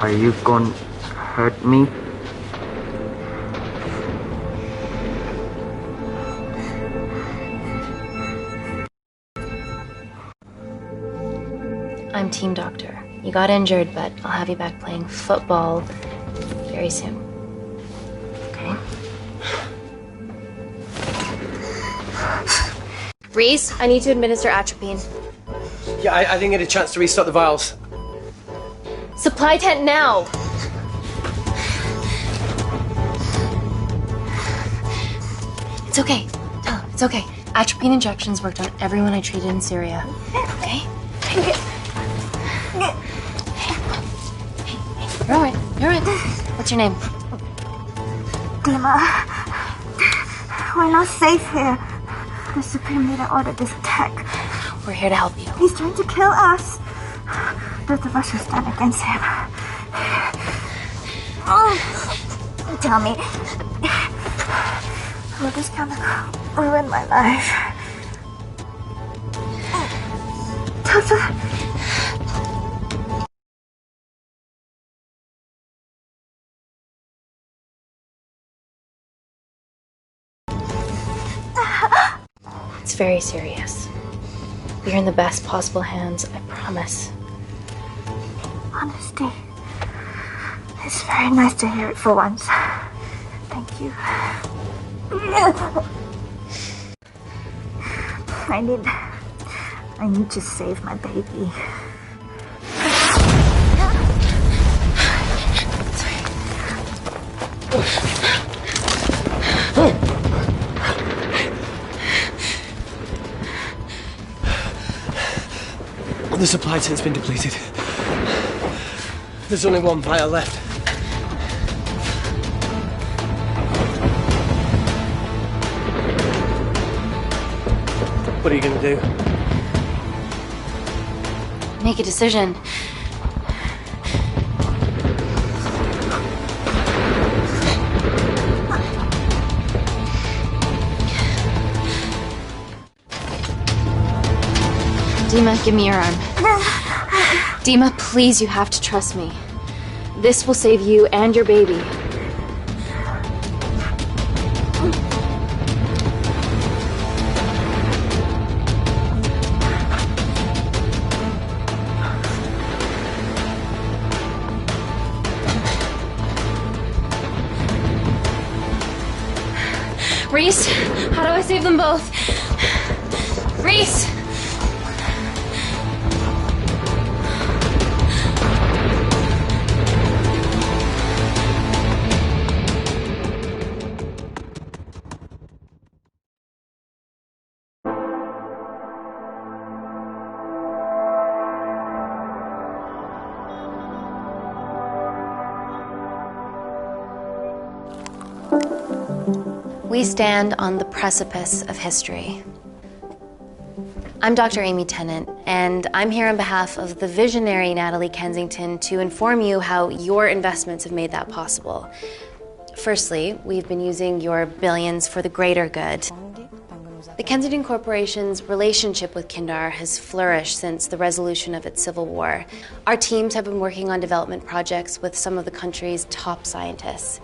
Are you gonna hurt me? I'm team doctor. You got injured, but I'll have you back playing football very soon. Okay? Reese, I need to administer atropine. Yeah, I didn't get a chance to restock the vials. Supply tent now! It's okay. Tell him, it's okay. Atropine injections worked on everyone I treated in Syria. Okay? You're alright. You're alright. What's your name? Dima, we're not safe here. The Supreme Leader ordered this attack. We're here to help you. He's trying to kill us. Both of us should stand against him. Tell me, will this chemical ruin my life? It's very serious. You're in the best possible hands, I promise. Honesty. It's very nice to hear it for once. Thank you. I need to save my baby. The supply tent's been depleted. There's only one vial left. What are you gonna do? Make a decision. Dima, give me your arm. Dima, please, you have to trust me. This will save you and your baby. Reese, how do I save them both? Reese! We stand on the precipice of history. I'm Dr. Amy Tennant, and I'm here on behalf of the visionary Natalie Kensington to inform you how your investments have made that possible. Firstly, we've been using your billions for the greater good. The Kensington Corporation's relationship with Kindar has flourished since the resolution of its civil war. Our teams have been working on development projects with some of the country's top scientists.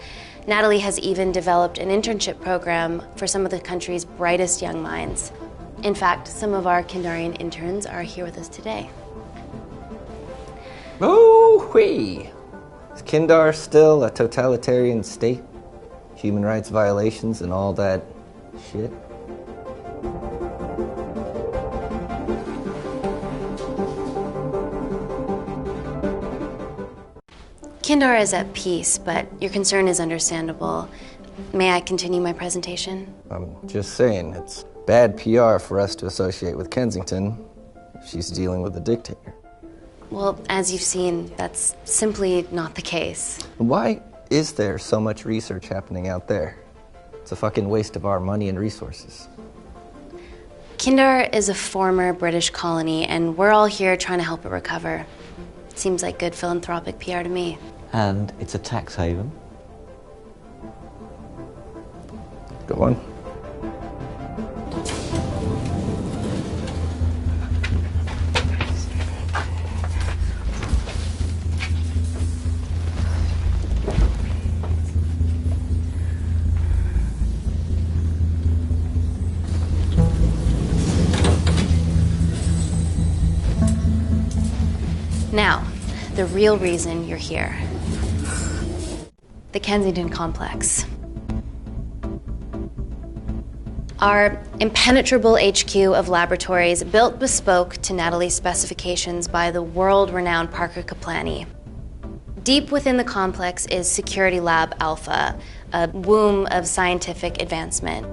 Natalie has even developed an internship program for some of the country's brightest young minds. In fact, some of our Kindarian interns are here with us today. Oh-wee! Is Kindar still a totalitarian state? Human rights violations and all that shit? Kindar is at peace, but your concern is understandable. May I continue my presentation? I'm just saying, it's bad PR for us to associate with Kensington. She's dealing with a dictator. Well, as you've seen, that's simply not the case. Why is there so much research happening out there? It's a fucking waste of our money and resources. Kindar is a former British colony, and we're all here trying to help it recover. Seems like good philanthropic PR to me. And it's a tax haven. Go on. the real reason you're here. The Kensington complex. Our impenetrable HQ of laboratories built bespoke to Natalie's specifications by the world-renowned Parker Kaplany. Deep within the complex is Security Lab Alpha, a womb of scientific advancement.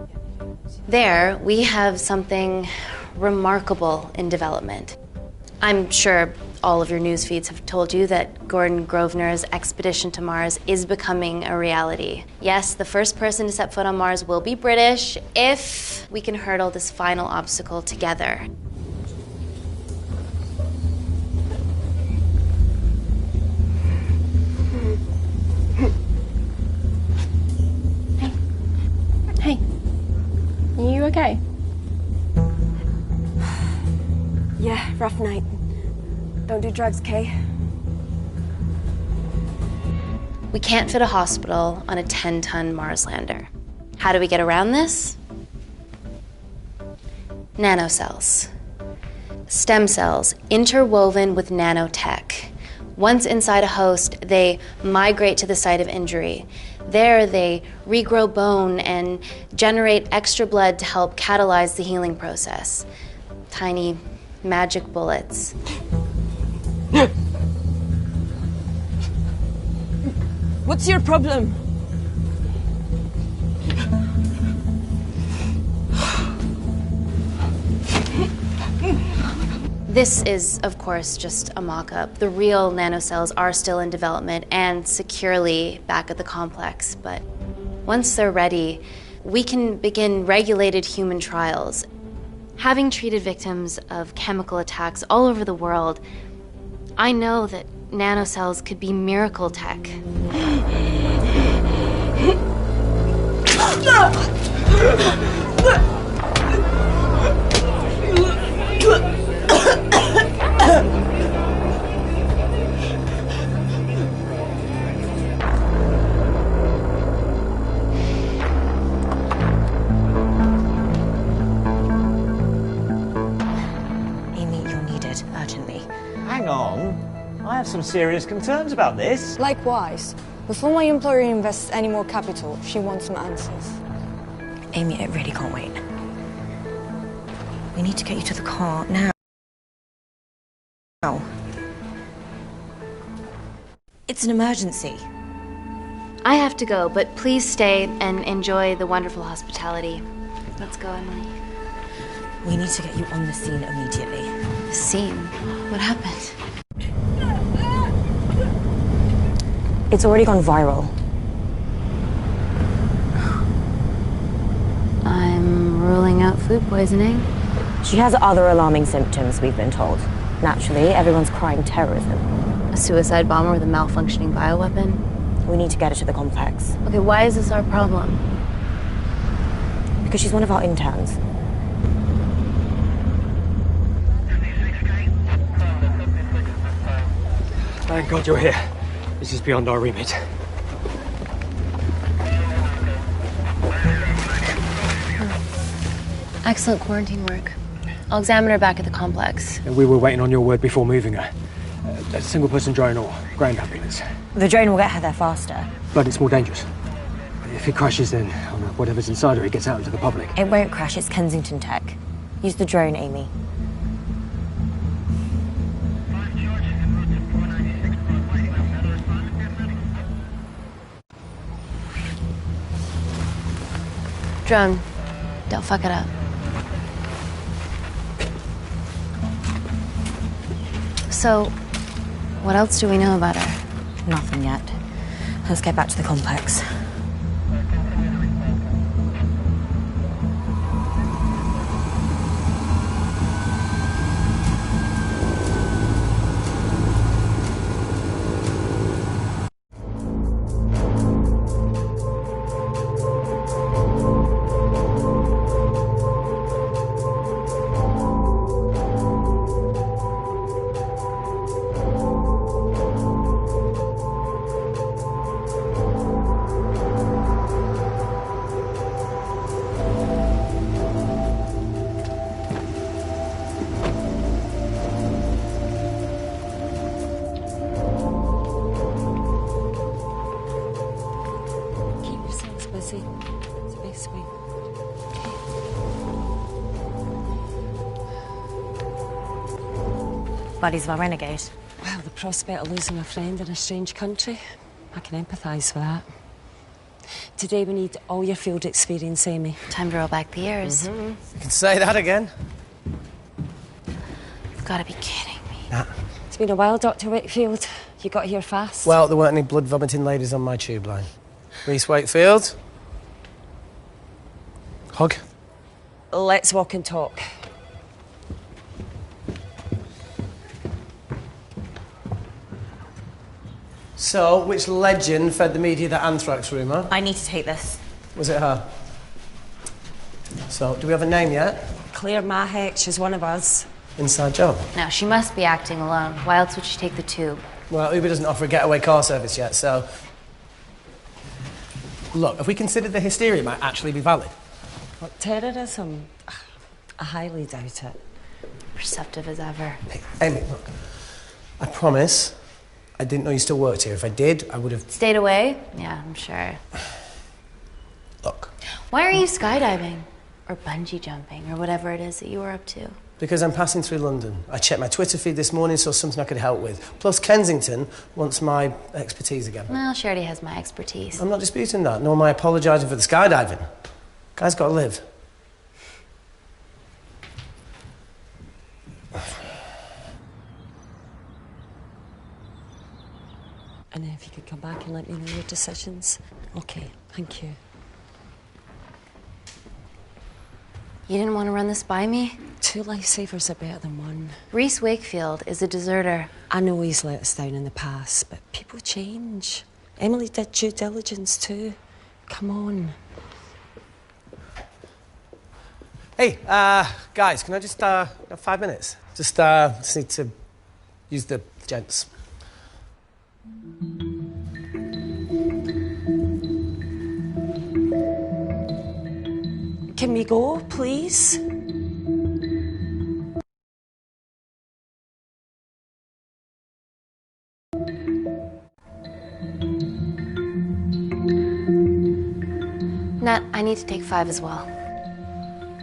There, we have something remarkable in development. I'm sure all of your news feeds have told you that Gordon Grosvenor's expedition to Mars is becoming a reality. Yes, the first person to set foot on Mars will be British if we can hurdle this final obstacle together. Hey. Are you okay? Yeah, rough night. Don't do drugs, Kay. We can't fit a hospital on a 10-ton Mars lander. How do we get around this? Nanocells. Stem cells interwoven with nanotech. Once inside a host, they migrate to the site of injury. There, they regrow bone and generate extra blood to help catalyze the healing process. Tiny magic bullets. What's your problem? This is, of course, just a mock-up. The real nanocells are still in development and securely back at the complex, but once they're ready, we can begin regulated human trials. Having treated victims of chemical attacks all over the world, I know that nanocells could be miracle tech. Amy, you're needed urgently. Hang on. I have some serious concerns about this. Likewise. Before my employer invests any more capital, she wants some answers. Amy, it really can't wait. We need to get you to the car now. It's an emergency. I have to go, but please stay and enjoy the wonderful hospitality. Let's go, Emily. We need to get you on the scene immediately. The scene? What happened? It's already gone viral. I'm ruling out food poisoning. She has other alarming symptoms, we've been told. Naturally, everyone's crying terrorism. A suicide bomber with a malfunctioning bioweapon? We need to get her to the complex. Okay, why is this our problem? Because she's one of our interns. Thank God you're here. This is beyond our remit. Excellent quarantine work. I'll examine her back at the complex. And we were waiting on your word before moving her. A single-person drone or ground ambulance. The drone will get her there faster. But it's more dangerous. If it crashes, then whatever's inside her, it gets out into the public. It won't crash, it's Kensington tech. Use the drone, Amy. Drone, don't fuck it up. So, what else do we know about her? Nothing yet. Let's get back to the complex. buddies of a renegade. Well, the prospect of losing a friend in a strange country, I can empathise with that. Today we need all your field experience, Amy. Time to roll back the years. You can say that again. You've got to be kidding me. Nah. It's been a while, Dr. Wakefield. You got here fast. Well, there weren't any blood-vomiting ladies on my tube line. Reese Wakefield. Hug. Let's walk and talk. So, which legend fed the media that anthrax rumour? I need to take this. Was it her? So, do we have a name yet? Claire Mahek, she's one of us. Inside job. Now, she must be acting alone. Why else would she take the tube? Well, Uber doesn't offer a getaway car service yet, so... Look, if we consider the hysteria might actually be valid. What, terrorism? I highly doubt it. Perceptive as ever. Hey, Amy, look. I promise I didn't know you still worked here. If I did, I would have... Stayed away? Yeah, I'm sure. Look. Why are you skydiving? Or bungee jumping, or whatever it is that you were up to? Because I'm passing through London. I checked my Twitter feed this morning, saw something I could help with. Plus, Kensington wants my expertise again. Well, she already has my expertise. I'm not disputing that, nor am I apologising for the skydiving. Guy's got to live. And if you could come back and let me know your decisions. Okay, thank you. You didn't want to run this by me? 2 lifesavers are better than 1. Reese Wakefield is a deserter. I know he's let us down in the past, but people change. Emily did due diligence too. Come on. Hey, guys, can I just, have 5 minutes? Just need to use the gents. Can we go, please? Nat, I need to take 5 as well.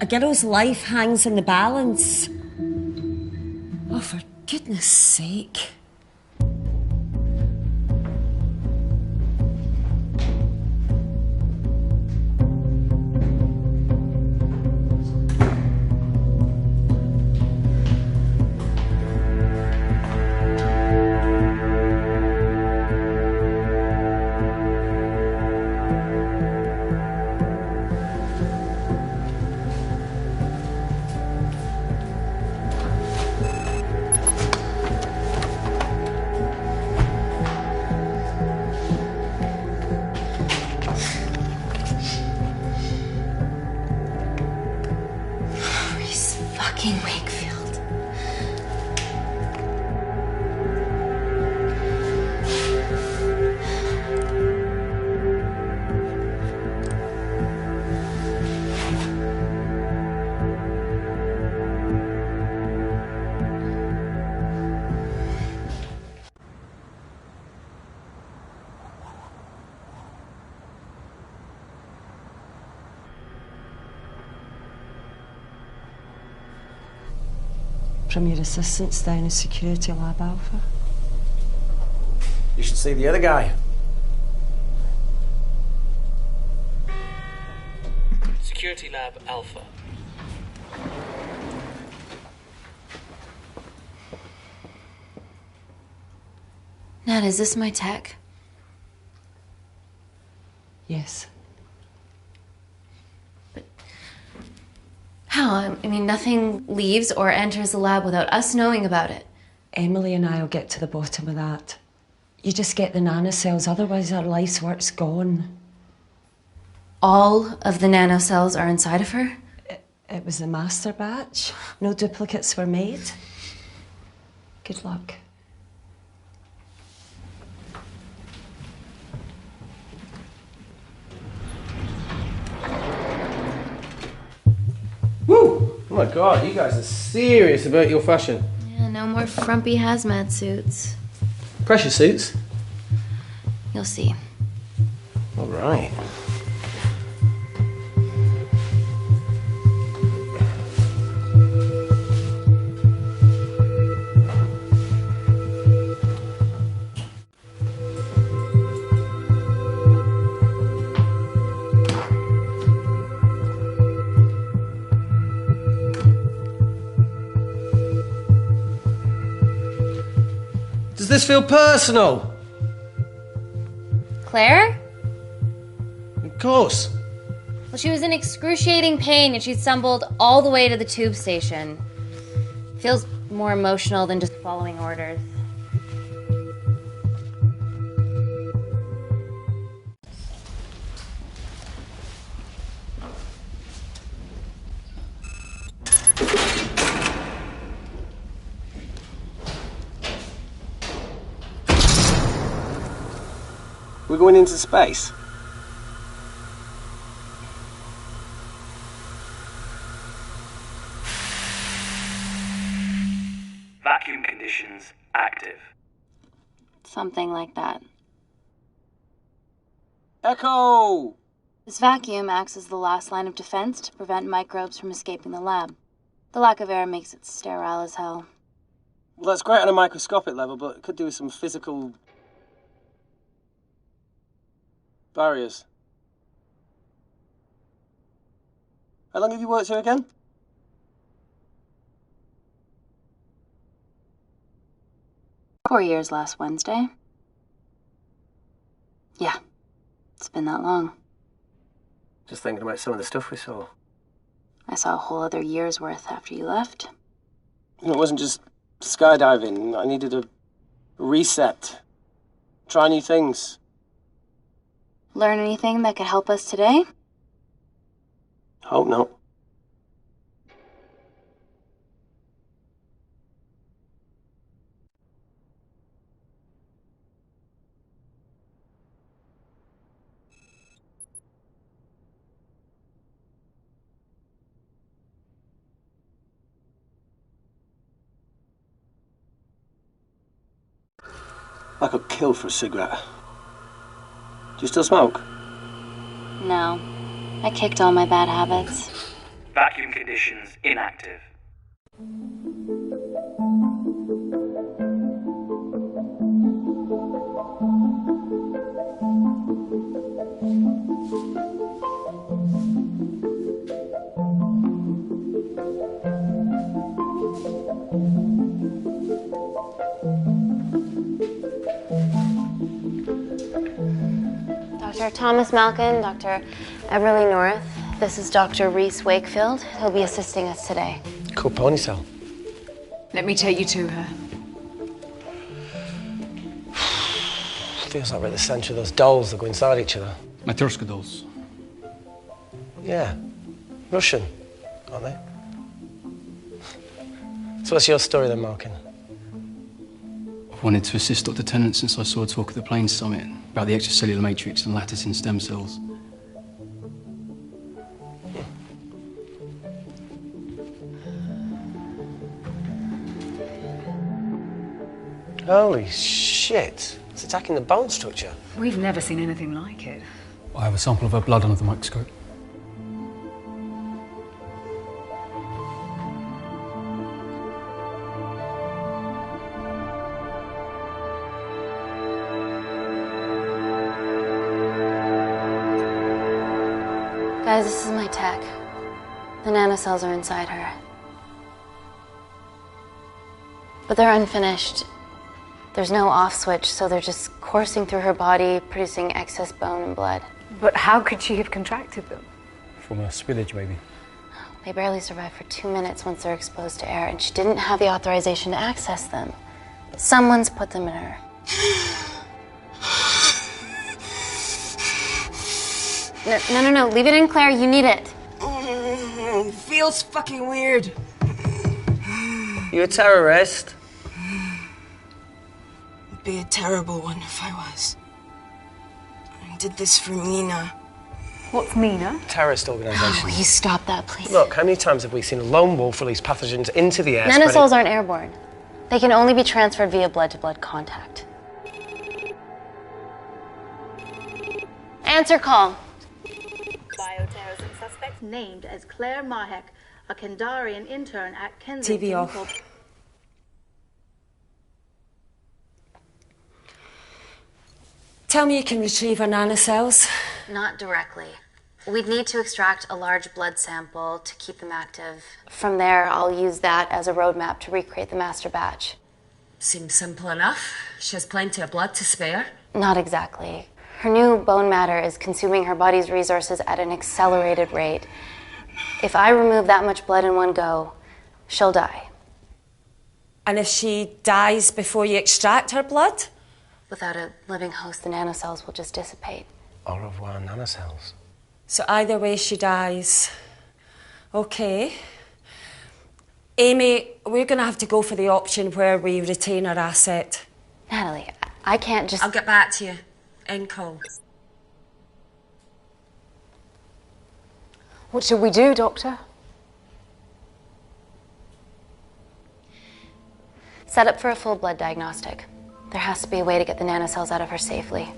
A girl's life hangs in the balance. Oh, for goodness sake. Wakefield. From your assistants down in Security Lab Alpha. You should see the other guy. Security Lab Alpha. Nat, is this my tech? Yes. How? I mean, nothing leaves or enters the lab without us knowing about it. Emily and I will get to the bottom of that. You just get the nanocells, otherwise our life's work's gone. All of the nanocells are inside of her? It was the master batch. No duplicates were made. Good luck. Woo! Oh my God, you guys are serious about your fashion. Yeah, no more frumpy hazmat suits. Pressure suits? You'll see. All right. this feel personal? Claire? Of course. Well, she was in excruciating pain and she stumbled all the way to the tube station. Feels more emotional than just following orders. We're going into space. Vacuum conditions active. Something like that. Echo! This vacuum acts as the last line of defense to prevent microbes from escaping the lab. The lack of air makes it sterile as hell. Well, that's great on a microscopic level, but it could do with some physical barriers. How long have you worked here again? "4 years last Wednesday." Yeah, it's been that long. Just thinking about some of the stuff we saw. I saw a whole other year's worth after you left. It wasn't just skydiving. I needed a reset. Try new things. Learn anything that could help us today? Hope not. I got killed for a cigarette. Do you still smoke? No. I kicked all my bad habits. Vacuum conditions inactive. Dr. Thomas Malkin, Dr. Everly North. This is Dr. Reese Wakefield. He'll be assisting us today. Cool ponytail. Let me take you to her. Feels like we're at the centre of those dolls that go inside each other. Matryoshka dolls. Yeah. Russian, aren't they? So what's your story then, Malkin? I've wanted to assist Dr. Tennant since I saw a talk at the Plains Summit about the extracellular matrix and lattice in stem cells. Holy shit. It's attacking the bone structure. We've never seen anything like it. I have a sample of her blood under the microscope. Guys, this is my tech. The nanocells are inside her. But they're unfinished. There's no off switch, so they're just coursing through her body, producing excess bone and blood. But how could she have contracted them? From a spillage, maybe. They barely survive for 2 minutes once they're exposed to air, and she didn't have the authorization to access them. Someone's put them in her. No. Leave it in, Claire. You need it. Feels fucking weird. You a terrorist? I'd be a terrible one if I was. I did this for Mina. What's Mina? Terrorist organisation. Will you stop that, please? Look, how many times have we seen a lone wolf release pathogens into the air? Nanocells aren't airborne. They can only be transferred via blood-to-blood contact. Answer call. Bioterrorism suspect named as Claire Mahek, a Kandarian intern at Kensington. TV off. Tell me you can retrieve our nanocells. Not directly. We'd need to extract a large blood sample to keep them active. From there, I'll use that as a roadmap to recreate the master batch. Seems simple enough. She has plenty of blood to spare. Not exactly. Her new bone matter is consuming her body's resources at an accelerated rate. If I remove that much blood in one go, she'll die. And if she dies before you extract her blood? Without a living host, the nanocells will just dissipate. Au revoir, nanocells. So either way she dies. Okay. Amy, we're going to have to go for the option where we retain our asset. Natalie, I can't just... I'll get back to you. End call. What should we do, Doctor? Set up for a full blood diagnostic. There has to be a way to get the nanocells out of her safely.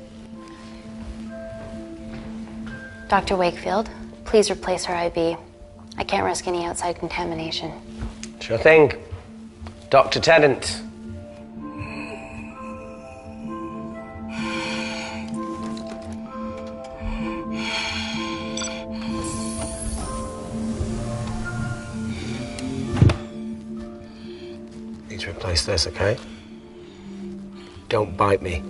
Dr. Wakefield, please replace her IV. I can't risk any outside contamination. Sure thing. Dr. Tennant. Need to replace this, okay? Don't bite me.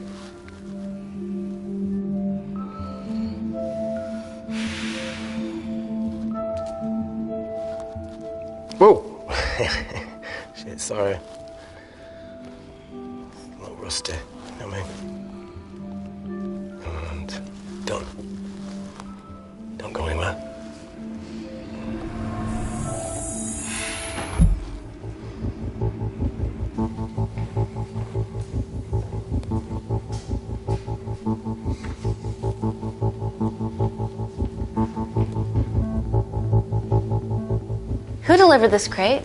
Whoa! Shit, sorry. A little rusty, you know what I mean? And don't go anywhere. Who delivered this crate?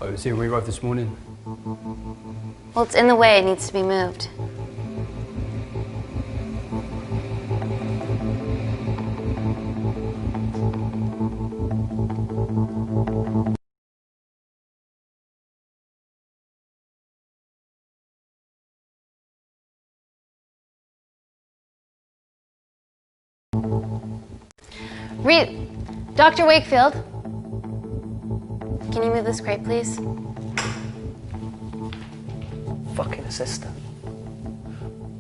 Oh, it was here when we arrived this morning. Well, it's in the way. It needs to be moved. Dr. Wakefield, can you move this crate, please? Fucking assistant.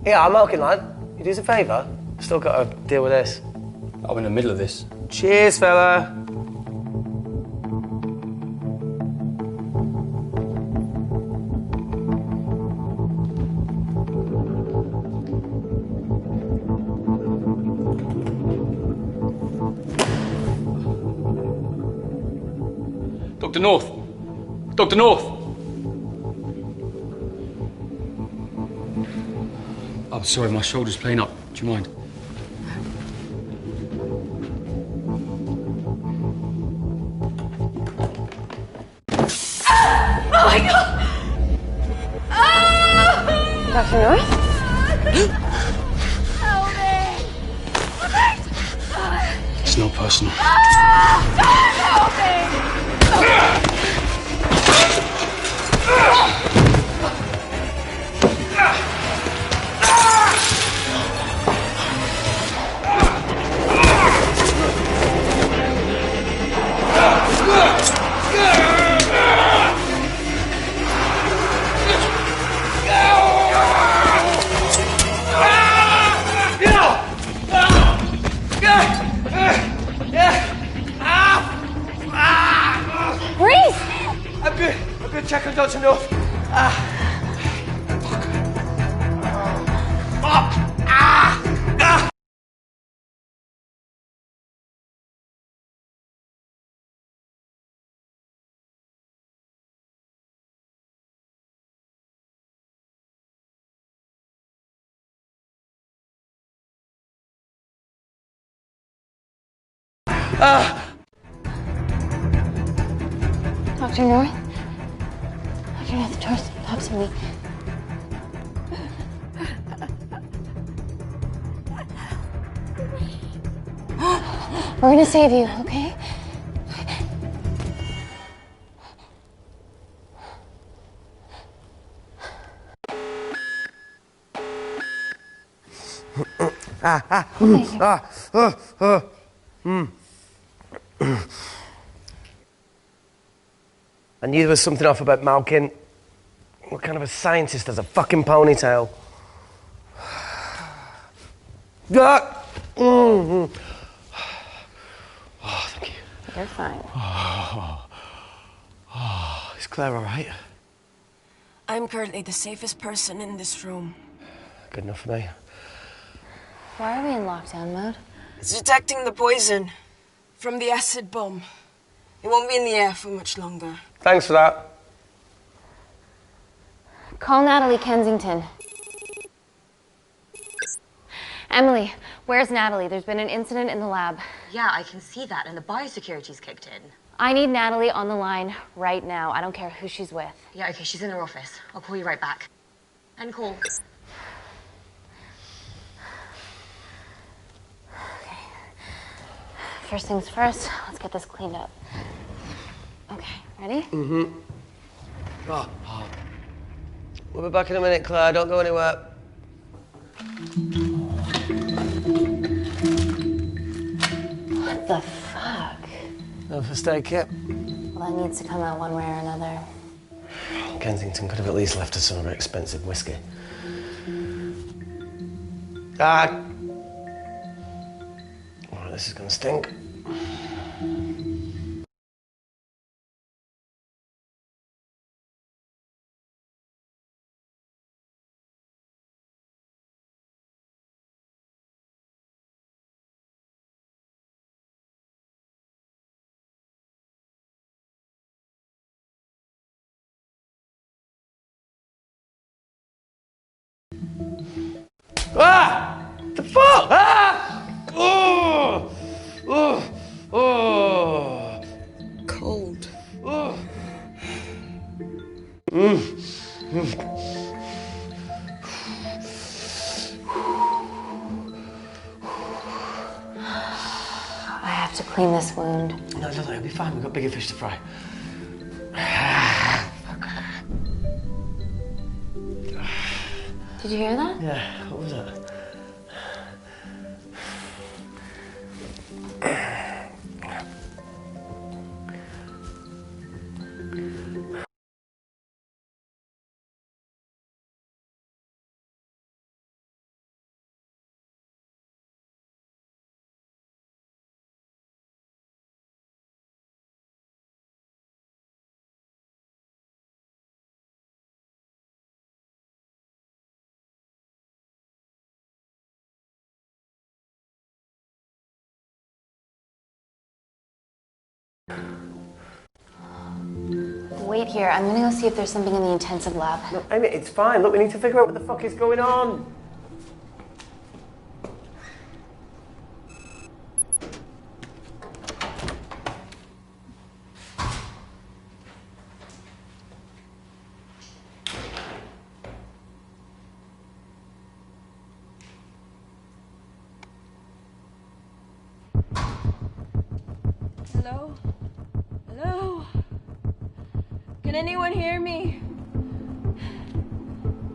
Yeah, I'm milking, lad. You do us a favour? Still got to deal with this. I'm in the middle of this. Cheers, fella. Dr. North! Dr. North! I'm sorry, my shoulder's playing up. Do you mind? Oh my God! Oh! Dr. North? Help me! It's not personal. Help me! Check on Dr. North. Dr. North? Dr. North, the door's stops me. We're gonna save you, okay? I knew there was something off about Malkin. What kind of a scientist has a fucking ponytail? Ah! Mm-hmm. Oh, thank you. You're fine. Is Claire all right? I'm currently the safest person in this room. Good enough for me. Why are we in lockdown mode? It's detecting the poison from the acid bomb. It won't be in the air for much longer. Thanks for that. Call Natalie Kensington. Emily, where's Natalie? There's been an incident in the lab. Yeah, I can see that, and the biosecurity's kicked in. I need Natalie on the line right now. I don't care who she's with. Yeah, okay, she's in her office. I'll call you right back. End call. Okay. First things first, let's get this cleaned up. Okay, ready? Mm-hmm. Oh. We'll be back in a minute, Claire. Don't go anywhere. What the fuck? No first aid kit. Well, that needs to come out one way or another. Kensington could have at least left us some of her expensive whiskey. Ah! Oh, this is gonna stink. Ah! The fuck? Ah! Oh! Oh! Oh! Cold. Oh! I have to clean this wound. No, it'll be fine. We've got bigger fish to fry. Did you hear that? Yeah, what was that? Wait here. I'm gonna go see if there's something in the intensive lab. No, Amy, it's fine. Look, we need to figure out what the fuck is going on. Hello? Hello? Can anyone hear me?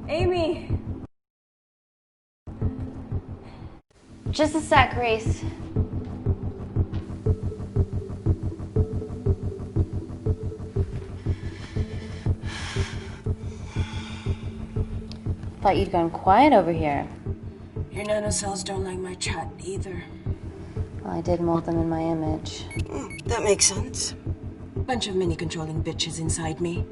Amy? Just a sec, Grace. Thought you'd gone quiet over here. Your nanocells don't like my chat either. Well, I did mold them in my image. That makes sense. Bunch of mini-controlling bitches inside me.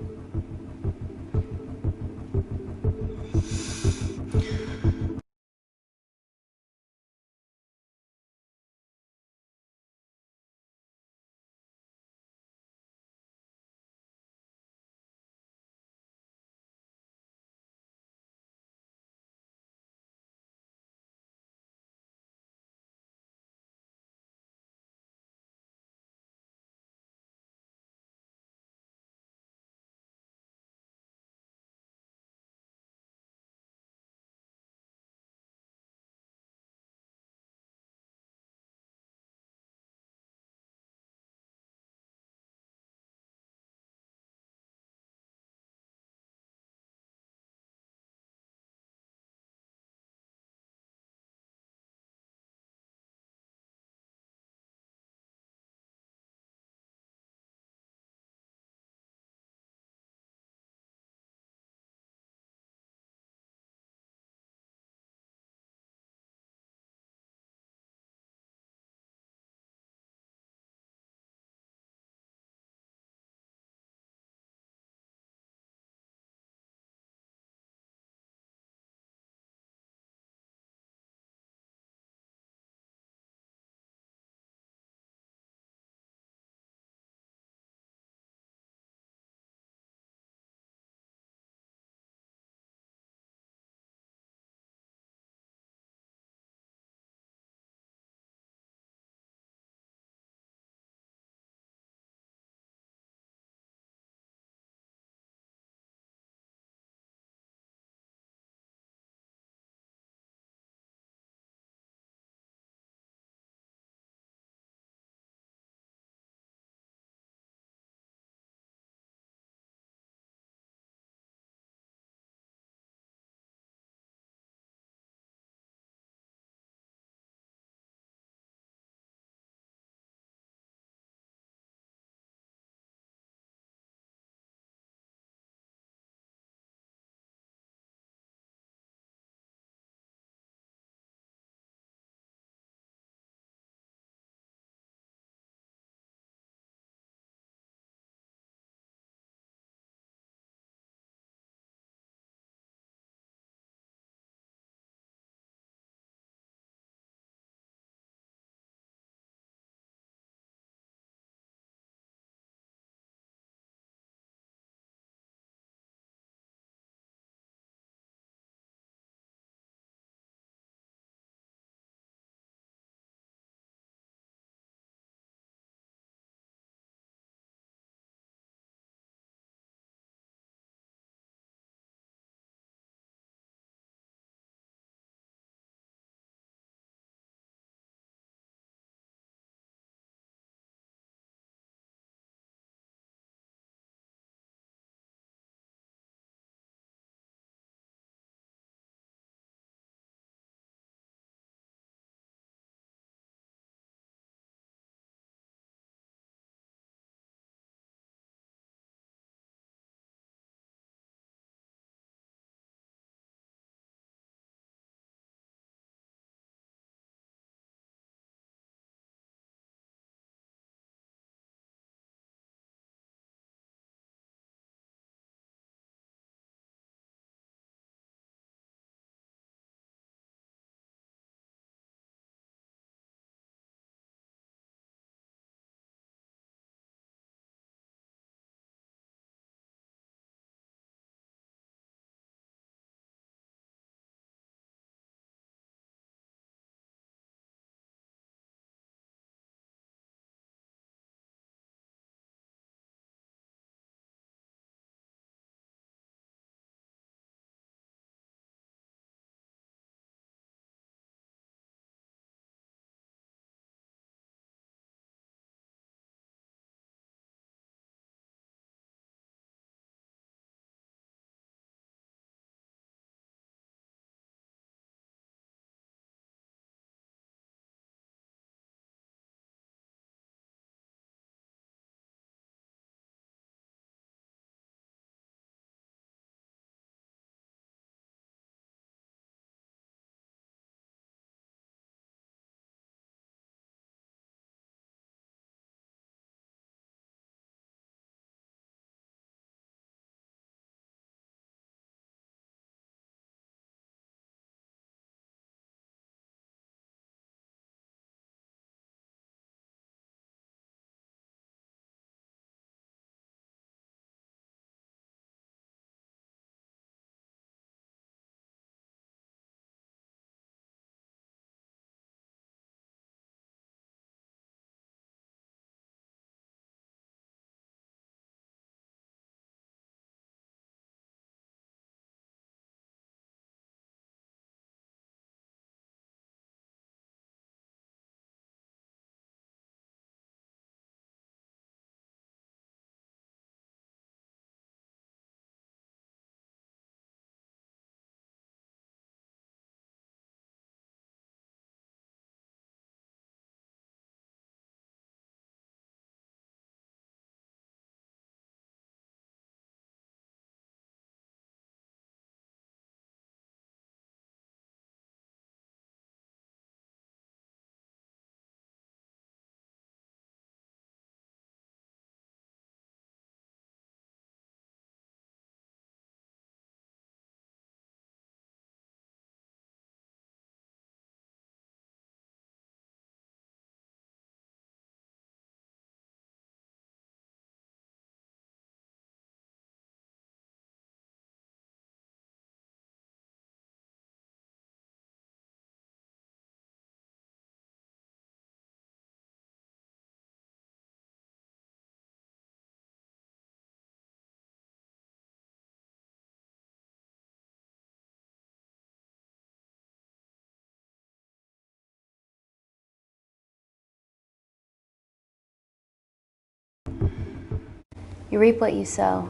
You reap what you sow.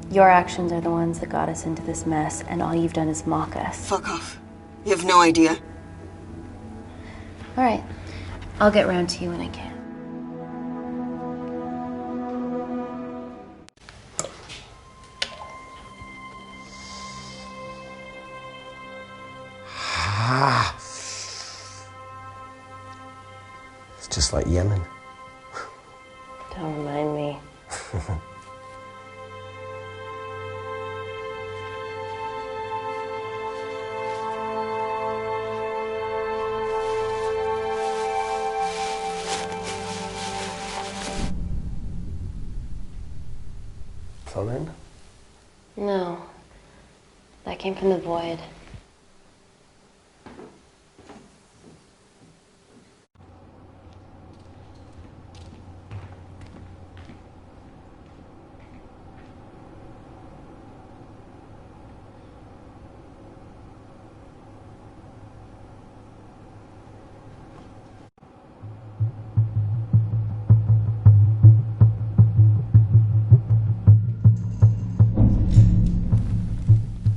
Your actions are the ones that got us into this mess, and all you've done is mock us. Fuck off. You have no idea. All right. I'll get round to you when I can. It's just like Yemen. Don't remind me. Plummet? No. That came from the void.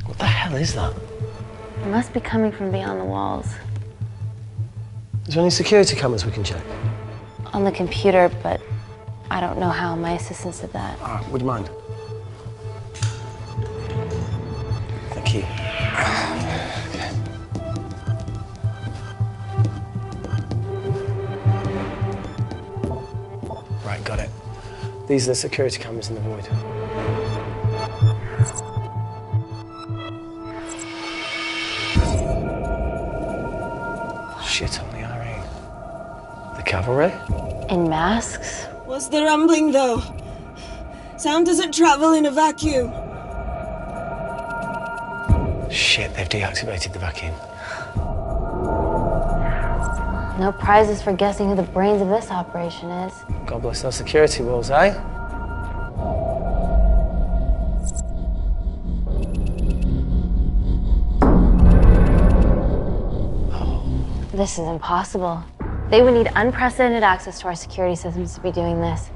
What the hell is that? It must be coming from beyond the walls. Is there any security cameras we can check? On the computer, but I don't know how. My assistant said that. All right, would you mind? Thank you. Okay. Right, got it. These are the security cameras in the void. Shit on the RE. The cavalry? In masks? What's the rumbling, though? Sound doesn't travel in a vacuum. Shit, they've deactivated the vacuum. No prizes for guessing who the brains of this operation is. God bless those security walls, eh? This is impossible. They would need unprecedented access to our security systems to be doing this.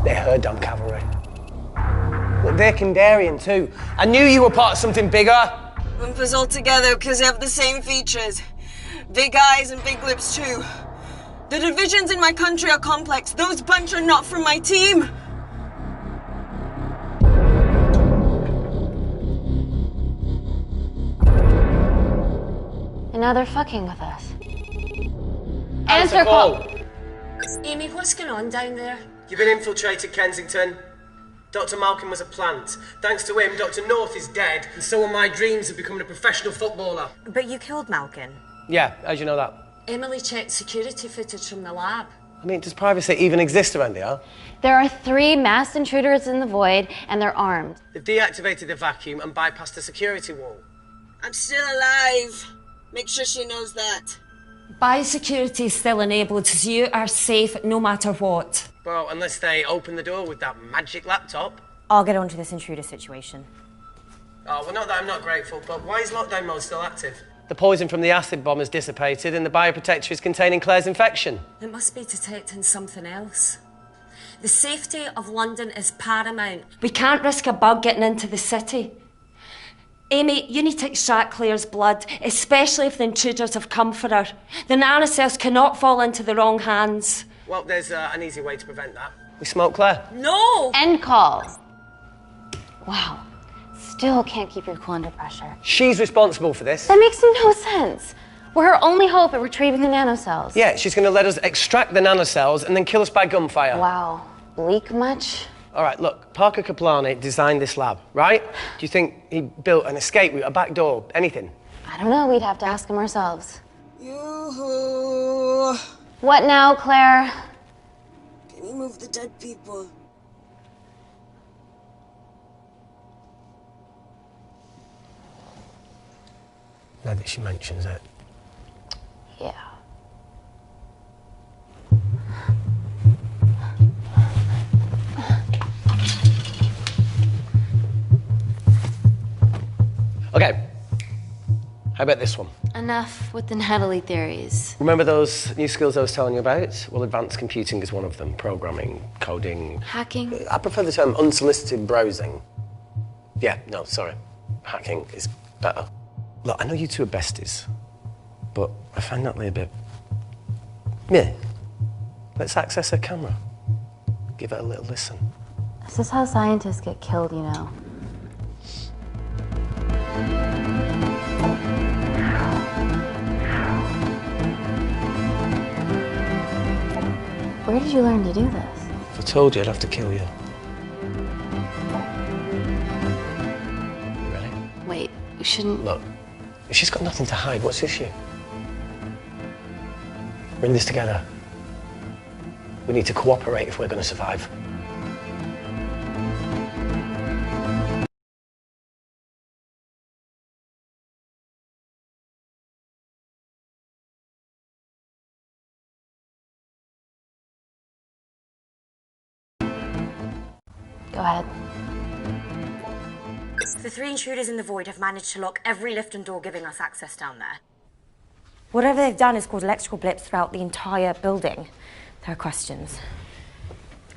They're her damn cavalry. Look, they're Kandarian too. I knew you were part of something bigger. Lump us all together because they have the same features. Big eyes and big lips too. The divisions in my country are complex. Those bunch are not from my team. And now they're fucking with us. Answer call. Amy, what's going on down there? You've been infiltrated, Kensington. Dr. Malkin was a plant. Thanks to him, Dr. North is dead, and so are my dreams of becoming a professional footballer. But you killed Malkin. Yeah, how'd you know that? Emily checked security footage from the lab. I mean, does privacy even exist around here? There are 3 masked intruders in the void, and they're armed. They've deactivated the vacuum and bypassed the security wall. I'm still alive. Make sure she knows that. Biosecurity is still enabled, so you are safe no matter what. Well, unless they open the door with that magic laptop. I'll get onto this intruder situation. Oh, well, not that I'm not grateful, but why is lockdown mode still active? The poison from the acid bomb has dissipated and the bioprotector is containing Claire's infection. It must be detecting something else. The safety of London is paramount. We can't risk a bug getting into the city. Amy, you need to extract Claire's blood, especially if the intruders have come for her. The nanocells cannot fall into the wrong hands. Well, there's an easy way to prevent that. We smoke Claire. No! End call. Wow. Still can't keep your cool under pressure. She's responsible for this. That makes no sense. We're her only hope at retrieving the nanocels. Yeah, she's going to let us extract the nanocells and then kill us by gunfire. Wow. Bleak much? All right, look, Parker Kaplani designed this lab, right? Do you think he built an escape route, a back door, anything? I don't know. We'd have to ask him ourselves. Yoo-hoo. What now, Claire? Can you move the dead people? Now that she mentions it. Yeah. Okay. How about this one? Enough with the Natalie theories. Remember those new skills I was telling you about? Well, advanced computing is one of them. Programming, coding. Hacking? I prefer the term unsolicited browsing. Yeah, no, sorry. Hacking is better. Look, I know you two are besties, but I find Natalie a bit... Yeah. Let's access her camera. Give it a little listen. This is how scientists get killed, you know. Where did you learn to do this? If I told you, I'd have to kill you. You ready? Wait, we shouldn't... Look, she's got nothing to hide. What's the issue? We're in this together. We need to cooperate if we're going to survive. Go ahead. The 3 intruders in the void have managed to lock every lift and door giving us access down there. Whatever they've done is caused electrical blips throughout the entire building. There are questions.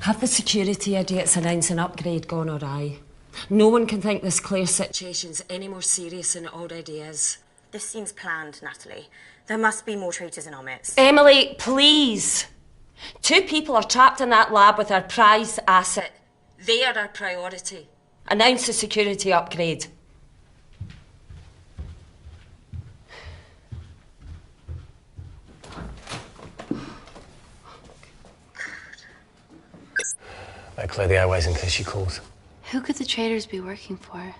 Have the security idiots announce an upgrade gone awry? No one can think this Claire situation's any more serious than it already is. This seems planned, Natalie. There must be more traitors in our midst. Emily, please! 2 people are trapped in that lab with our prized asset. They are our priority. Announce the security upgrade. Better clear the airways in case she calls. Who could the traitors be working for?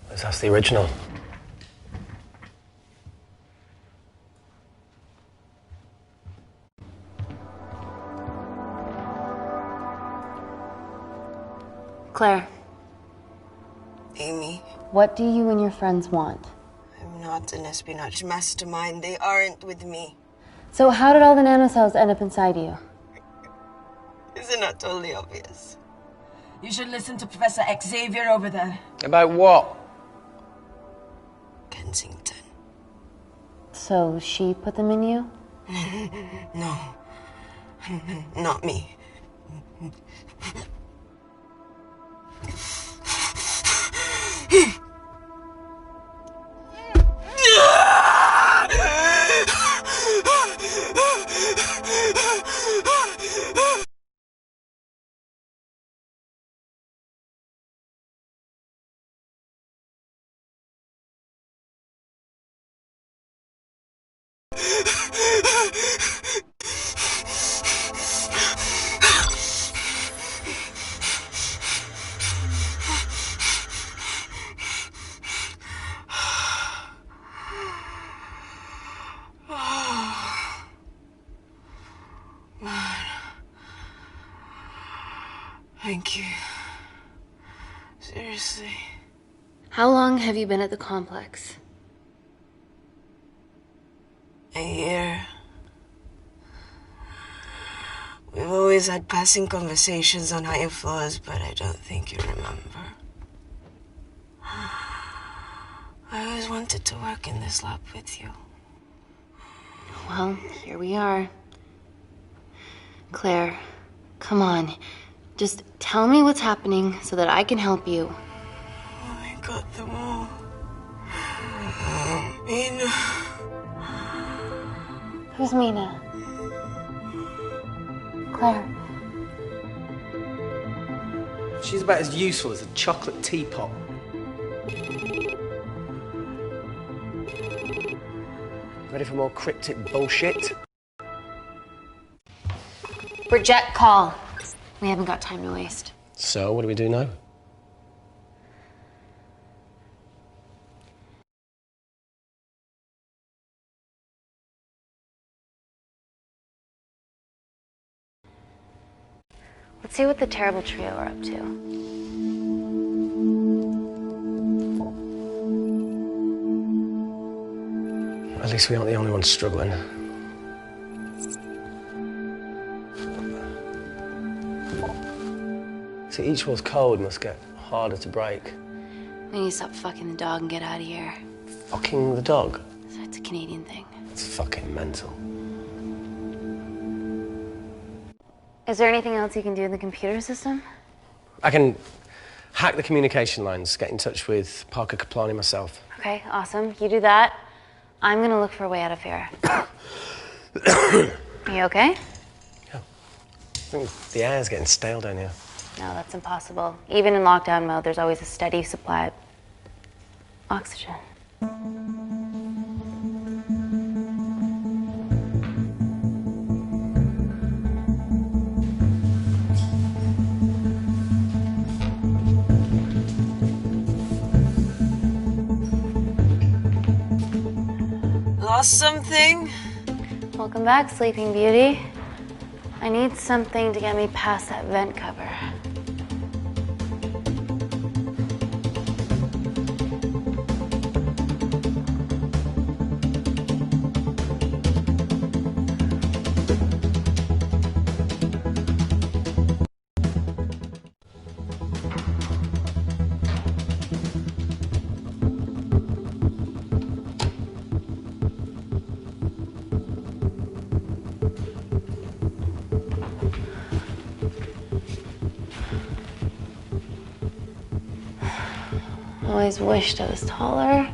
Let's ask the original. Claire. Amy. What do you and your friends want? I'm not an espionage mastermind. They aren't with me. So how did all the nanocells end up inside you? Is it not totally obvious? You should listen to Professor Xavier over there. About what? Kensington. So she put them in you? No. Not me. Thank you. Seriously. How long have you been at the complex? A year. We've always had passing conversations on higher floors, but I don't think you remember. I always wanted to work in this lab with you. Well, here we are. Claire, come on. Just tell me what's happening so that I can help you. I got them all. Mina. Who's Mina? Claire. She's about as useful as a chocolate teapot. Ready for more cryptic bullshit? Reject call. We haven't got time to waste. So, what do we do now? Let's see what the terrible trio are up to. At least we aren't the only ones struggling. See, each wall's code must get harder to break. We need to stop fucking the dog and get out of here. Fucking the dog? So it's a Canadian thing. It's fucking mental. Is there anything else you can do in the computer system? I can hack the communication lines, get in touch with Parker Kaplani myself. Okay, awesome. You do that. I'm gonna look for a way out of here. You okay? Yeah. I think the air's getting stale down here. No, that's impossible. Even in lockdown mode, there's always a steady supply of oxygen. Lost something? Welcome back, Sleeping Beauty. I need something to get me past that vent cover. Always wished I was taller.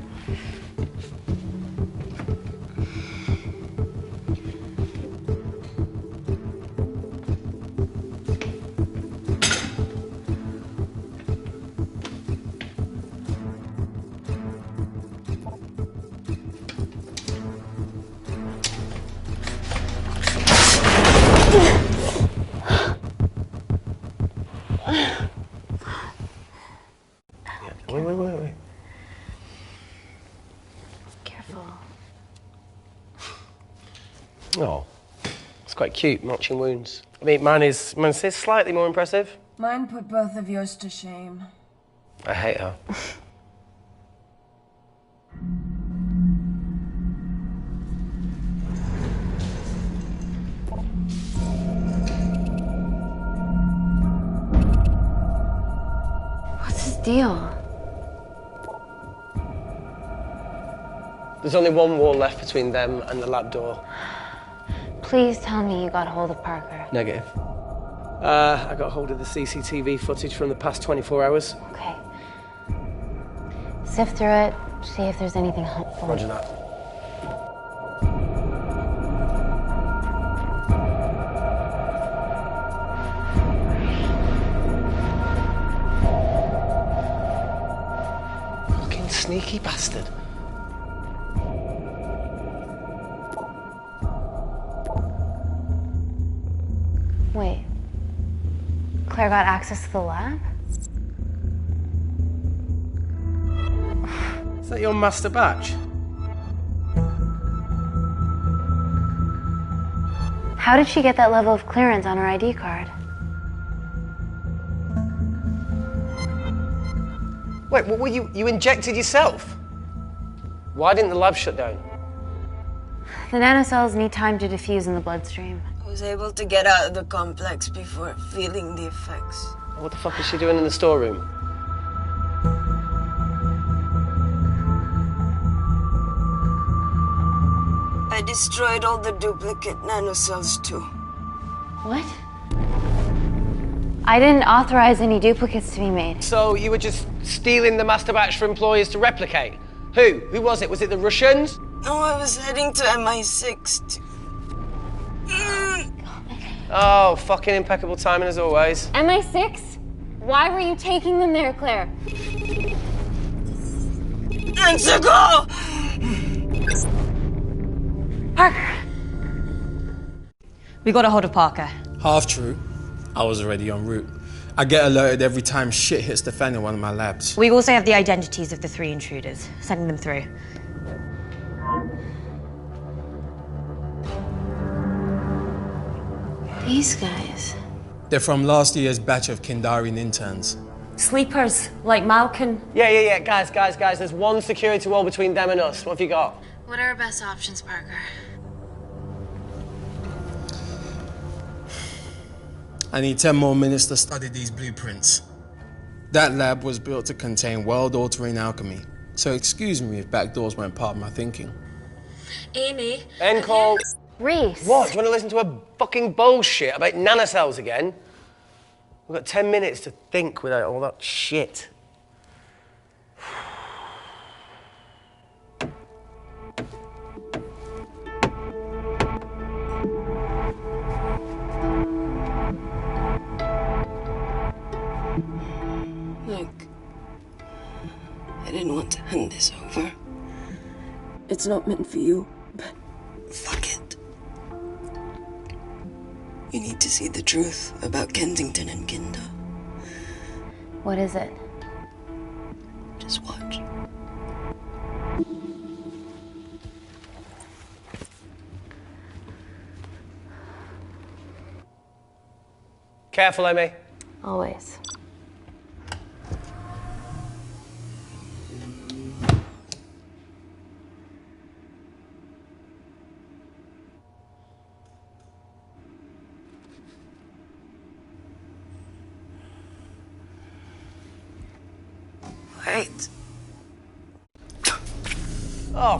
Wait. Careful. Oh, it's quite cute, matching wounds. I mean, mine is slightly more impressive. Mine put both of yours to shame. I hate her. What's his deal? There's only one wall left between them and the lab door. Please tell me you got hold of Parker. Negative. I got hold of the CCTV footage from the past 24 hours. Okay. Sift through it, see if there's anything helpful. Roger that. Fucking sneaky bastard. Wait. Claire got access to the lab? Is that your master batch? How did she get that level of clearance on her ID card? Wait, what were you injected yourself? Why didn't the lab shut down? The nanocells need time to diffuse in the bloodstream. I was able to get out of the complex before feeling the effects. What the fuck is she doing in the storeroom? I destroyed all the duplicate nanocells too. What? I didn't authorize any duplicates to be made. So you were just stealing the master batch for employers to replicate? Who? Who was it? Was it the Russians? No, I was heading to MI6. Oh, fucking impeccable timing as always. MI6? Why were you taking them there, Claire? Answer, go! Parker! We got a hold of Parker. Half true. I was already en route. I get alerted every time shit hits the fan in one of my labs. We also have the identities of the 3 intruders. Sending them through. These guys. They're from last year's batch of Kindarian interns. Sleepers, like Malkin. Yeah. Guys. There's one security wall between them and us. What have you got? What are our best options, Parker? I need 10 more minutes to study these blueprints. That lab was built to contain world-altering alchemy. So excuse me if backdoors weren't part of my thinking. Amy. End call. Reese. What? Do you want to listen to a fucking bullshit about nanocells again? We've got 10 minutes to think without all that shit. Look, I didn't want to hand this over. It's not meant for you, but fuck it. You need to see the truth about Kensington and Kinder. What is it? Just watch. Careful, Amy. Always. Wait. Oh.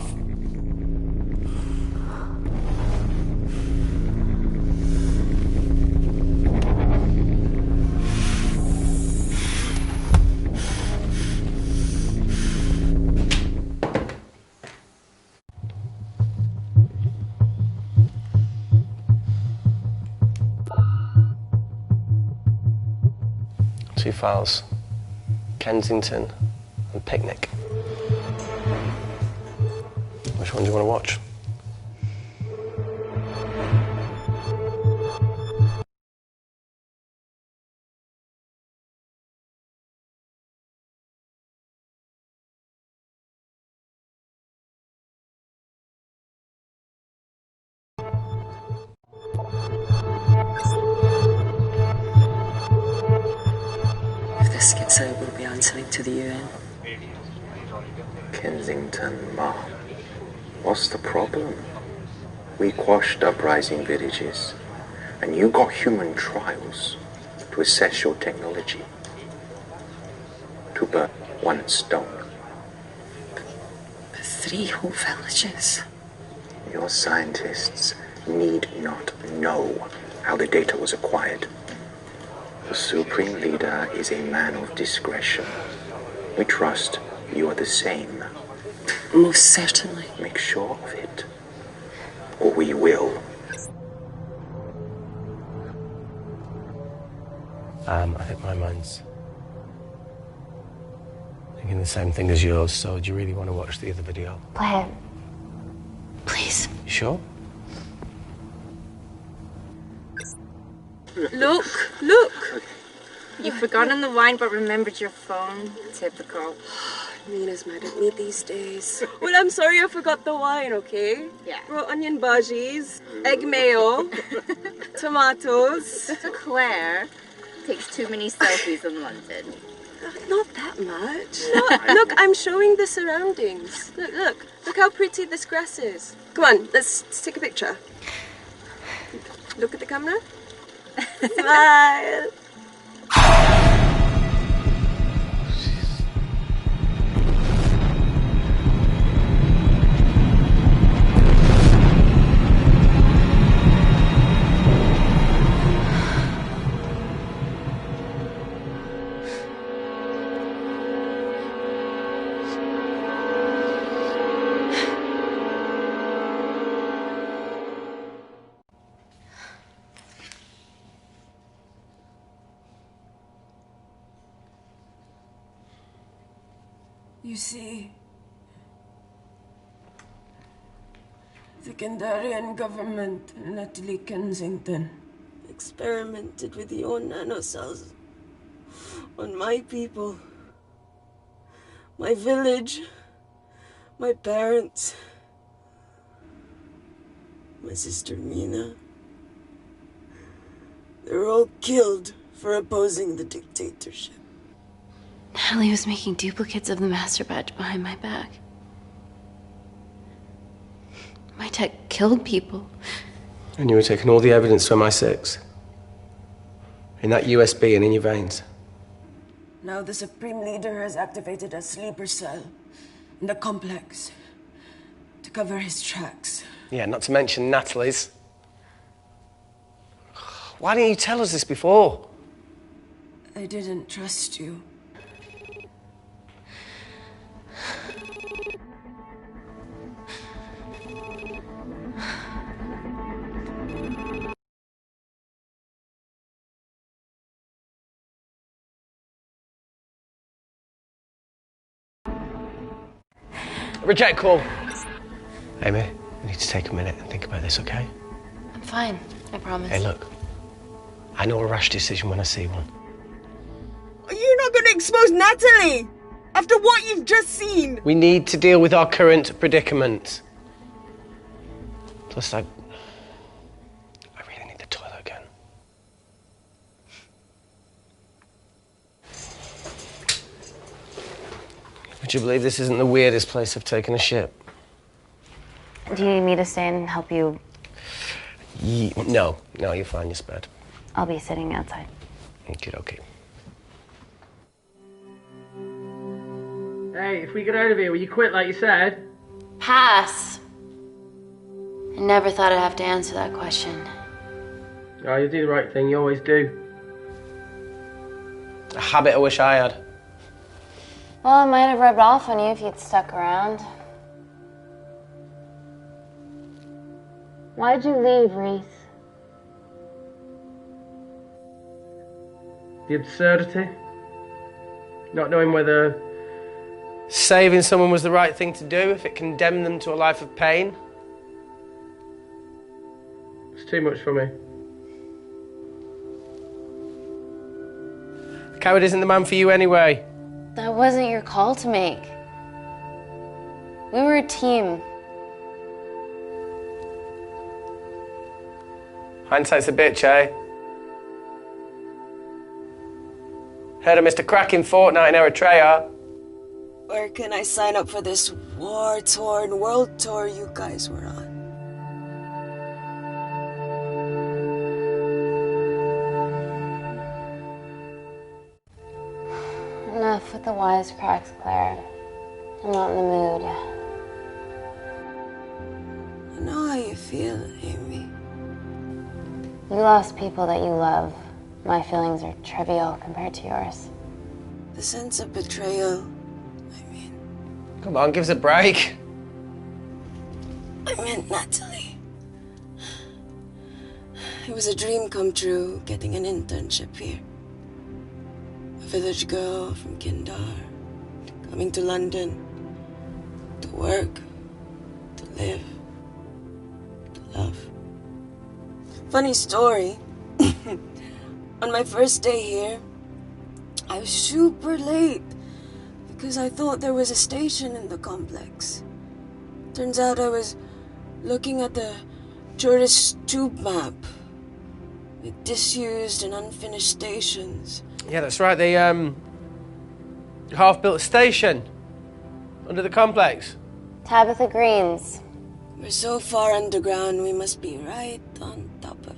Two files. Kensington and Picnic. Which one do you want to watch? If this gets out, we'll be answering to the UN. Kensington, Ma. What's the problem? We quashed uprising villages, and you got human trials to assess your technology. To burn one stone. But 3 whole villages. Your scientists need not know how the data was acquired. The Supreme Leader is a man of discretion. We trust you are the same. Most certainly. Make sure of it, or we will. I think my mind's thinking the same thing as yours, so do you really want to watch the other video? Play it. Please. You sure? Look, look! You've forgotten the wine but remembered your phone. Typical. Mina's mad at me these days. Well, I'm sorry I forgot the wine, okay? Yeah. Brought onion bhajis, egg mayo, tomatoes. Claire takes too many selfies in London. Not that much. Look, I'm showing the surroundings. Look how pretty this grass is. Come on, let's take a picture. Look at the camera. Smile. You see, the Kandarian government and Natalie Kensington experimented with your nanocells on my people, my village, my parents, my sister Mina. They were all killed for opposing the dictatorship. Natalie was making duplicates of the master batch behind my back. My tech killed people. And you were taking all the evidence from MI6? In that USB and in your veins? Now the Supreme Leader has activated a sleeper cell in the complex to cover his tracks. Yeah, not to mention Natalie's. Why didn't you tell us this before? I didn't trust you. Reject call. Amy, we need to take a minute and think about this, okay? I'm fine, I promise. Hey, look. I know a rash decision when I see one. You're not going to expose Natalie after what you've just seen. We need to deal with our current predicament. Plus, I really need the toilet again. Would you believe this isn't the weirdest place I've taken a shit? Do you need me to stay and help you? No, you're fine, you're spared. I'll be sitting outside. Okie dokie. Hey, if we get out of here, will you quit like you said? Pass. I never thought I'd have to answer that question. Oh, you do the right thing, you always do. A habit I wish I had. Well, it might have rubbed off on you if you'd stuck around. Why'd you leave, Reese? The absurdity. Not knowing whether saving someone was the right thing to do if it condemned them to a life of pain. It's too much for me. A coward isn't the man for you anyway. That wasn't your call to make. We were a team. Hindsight's a bitch, eh? Heard of Mr. Cracking Fortnite in Eritrea. Where can I sign up for this war-torn world tour you guys were on? Enough with the wisecracks, Claire. I'm not in the mood. I know how you feel, Amy. You lost people that you love. My feelings are trivial compared to yours. The sense of betrayal, Come on, give us a break. I meant Natalie. It was a dream come true, getting an internship here. A village girl from Kindar, coming to London, to work, to live, to love. Funny story. On my first day here, I was super late because I thought there was a station in the complex. Turns out I was looking at the tourist tube map with disused and unfinished stations. Yeah, that's right. They half-built station under the complex. Tabitha Green's. We're so far underground, we must be right on top of it.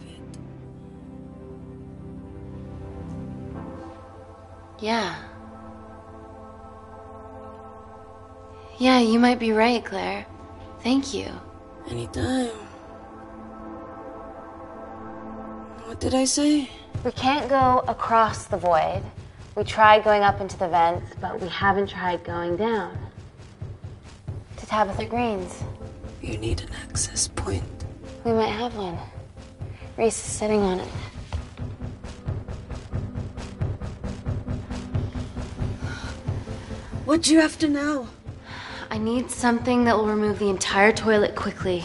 Yeah. Yeah, you might be right, Claire. Thank you. Anytime. What did I say? We can't go across the void. We tried going up into the vents, but we haven't tried going down. To Tabitha Green's. You need an access point. We might have one. Reese is sitting on it. What do you have to know? I need something that will remove the entire toilet quickly.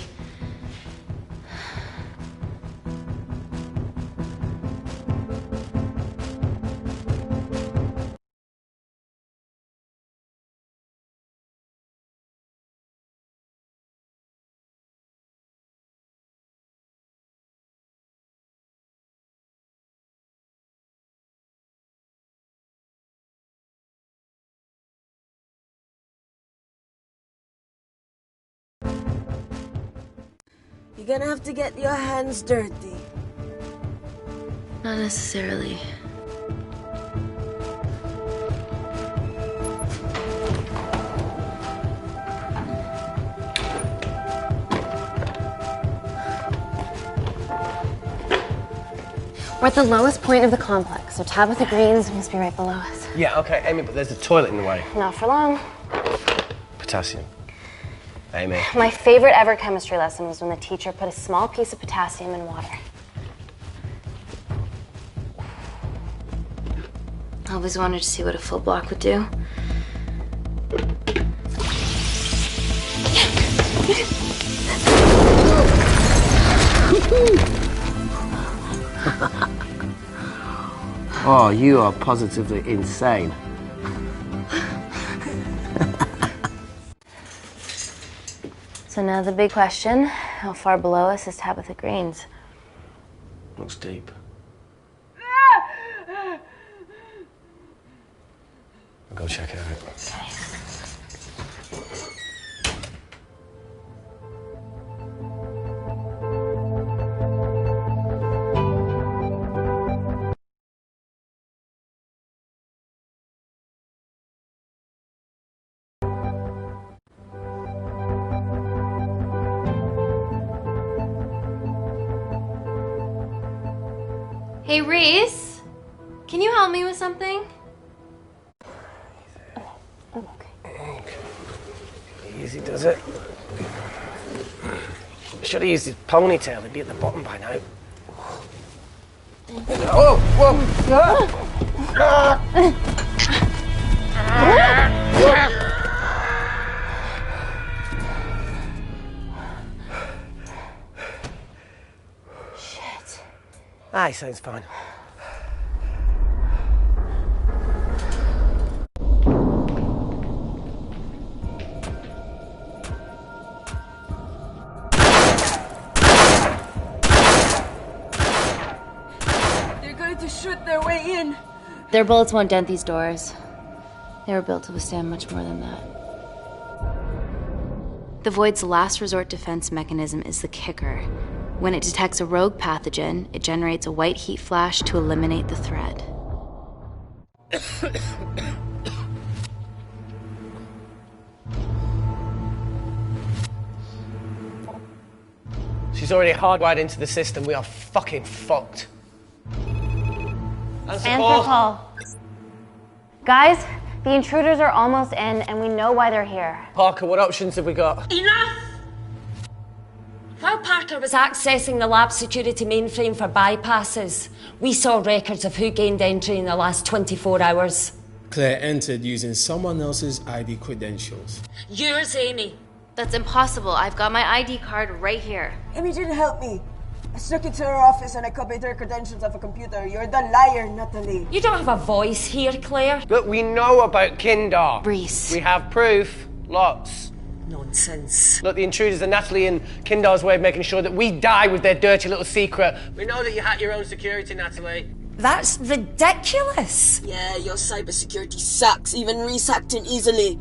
You're gonna have to get your hands dirty. Not necessarily. We're at the lowest point of the complex, so Tabitha Green's must be right below us. Yeah, okay, Amy, but there's a toilet in the way. Not for long. Potassium. Amy. My favorite ever chemistry lesson was when the teacher put a small piece of potassium in water. I always wanted to see what a full block would do. Oh, you are positively insane. So now the big question, how far below us is Tabitha Green's? Looks deep. I'll go check it out. Okay. Hey, Reese, can you help me with something? Okay. Easy does it. Should have used his ponytail, he'd be at the bottom by now. Oh, whoa! Shit. Aye, sounds fine. To shoot their way in. Their bullets won't dent these doors. They were built to withstand much more than that. The Void's last resort defense mechanism is the kicker. When it detects a rogue pathogen, it generates a white heat flash to eliminate the threat. She's already hardwired into the system. We are fucking fucked. Answer call. Guys, the intruders are almost in, and we know why they're here. Parker, what options have we got? Enough! While Parker was accessing the lab security mainframe for bypasses, we saw records of who gained entry in the last 24 hours. Claire entered using someone else's ID credentials. Yours, Amy. That's impossible. I've got my ID card right here. Amy didn't help me. I snuck into her office and I copied her credentials off a computer. You're the liar, Natalie. You don't have a voice here, Claire. Look, we know about Kindar. Reese. We have proof. Lots. Nonsense. Look, the intruders are Natalie and Kindar's way of making sure that we die with their dirty little secret. We know that you hack your own security, Natalie. That's ridiculous. Yeah, your cybersecurity sucks. Even Reese hacked in easily.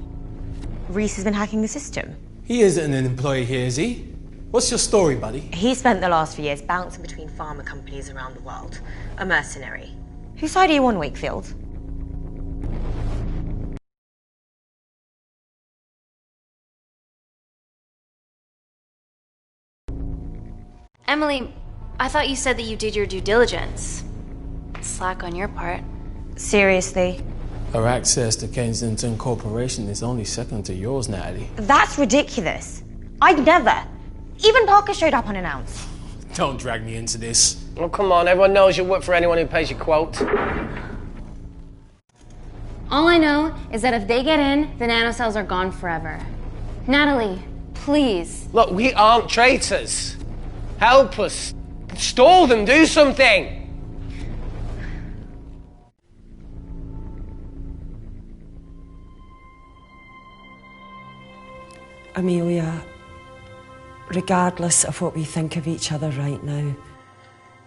Reese has been hacking the system. He isn't an employee here, is he? What's your story, buddy? He spent the last few years bouncing between pharma companies around the world. A mercenary. Whose side are you on, Wakefield? Emily, I thought you said that you did your due diligence. Slack on your part. Seriously? Our access to Kensington Corporation is only second to yours, Natalie. That's ridiculous. I'd never. Even Parker showed up unannounced. Don't drag me into this. Oh, come on. Everyone knows you work for anyone who pays your quote. All I know is that if they get in, the nanocells are gone forever. Natalie, please. Look, we aren't traitors. Help us. Stall them. Do something. Amelia, regardless of what we think of each other right now,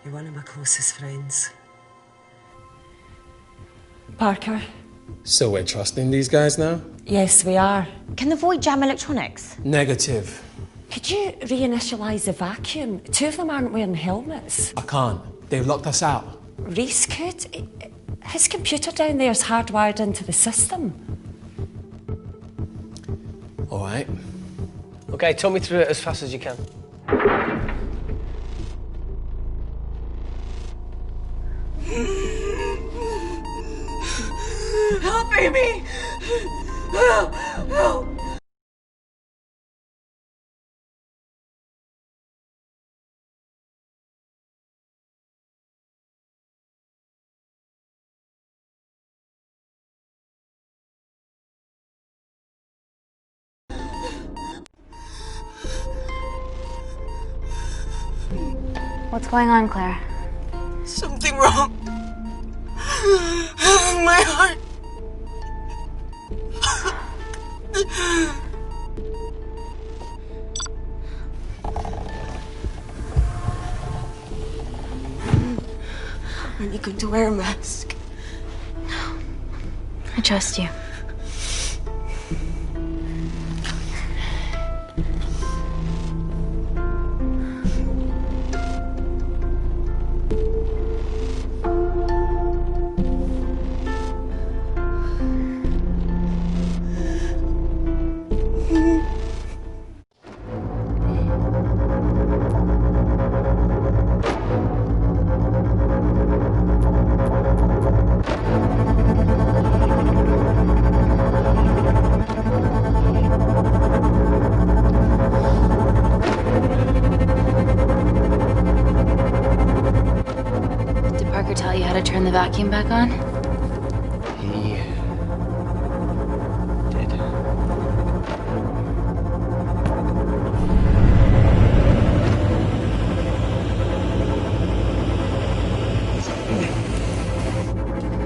you're one of my closest friends. Parker? So we're trusting these guys now? Yes, we are. Can the Void jam electronics? Negative. Could you reinitialize the vacuum? Two of them aren't wearing helmets. I can't. They've locked us out. Reese could. His computer down there's hardwired into the system. All right. Okay, talk me through it as fast as you can. Help, Amy! Help! Help! What's going on, Claire? Something wrong. My heart. Are you going to wear a mask? I trust you. Tell you how to turn the vacuum back on? He did.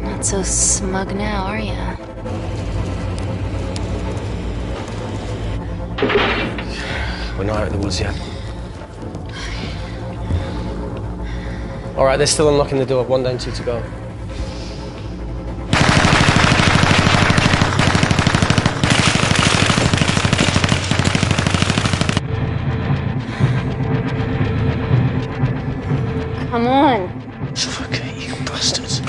Not so smug now, are you? We're not out of the woods yet. All right, they're still unlocking the door. 1 down, 2 to go. Come on. Suffocate, you bastards.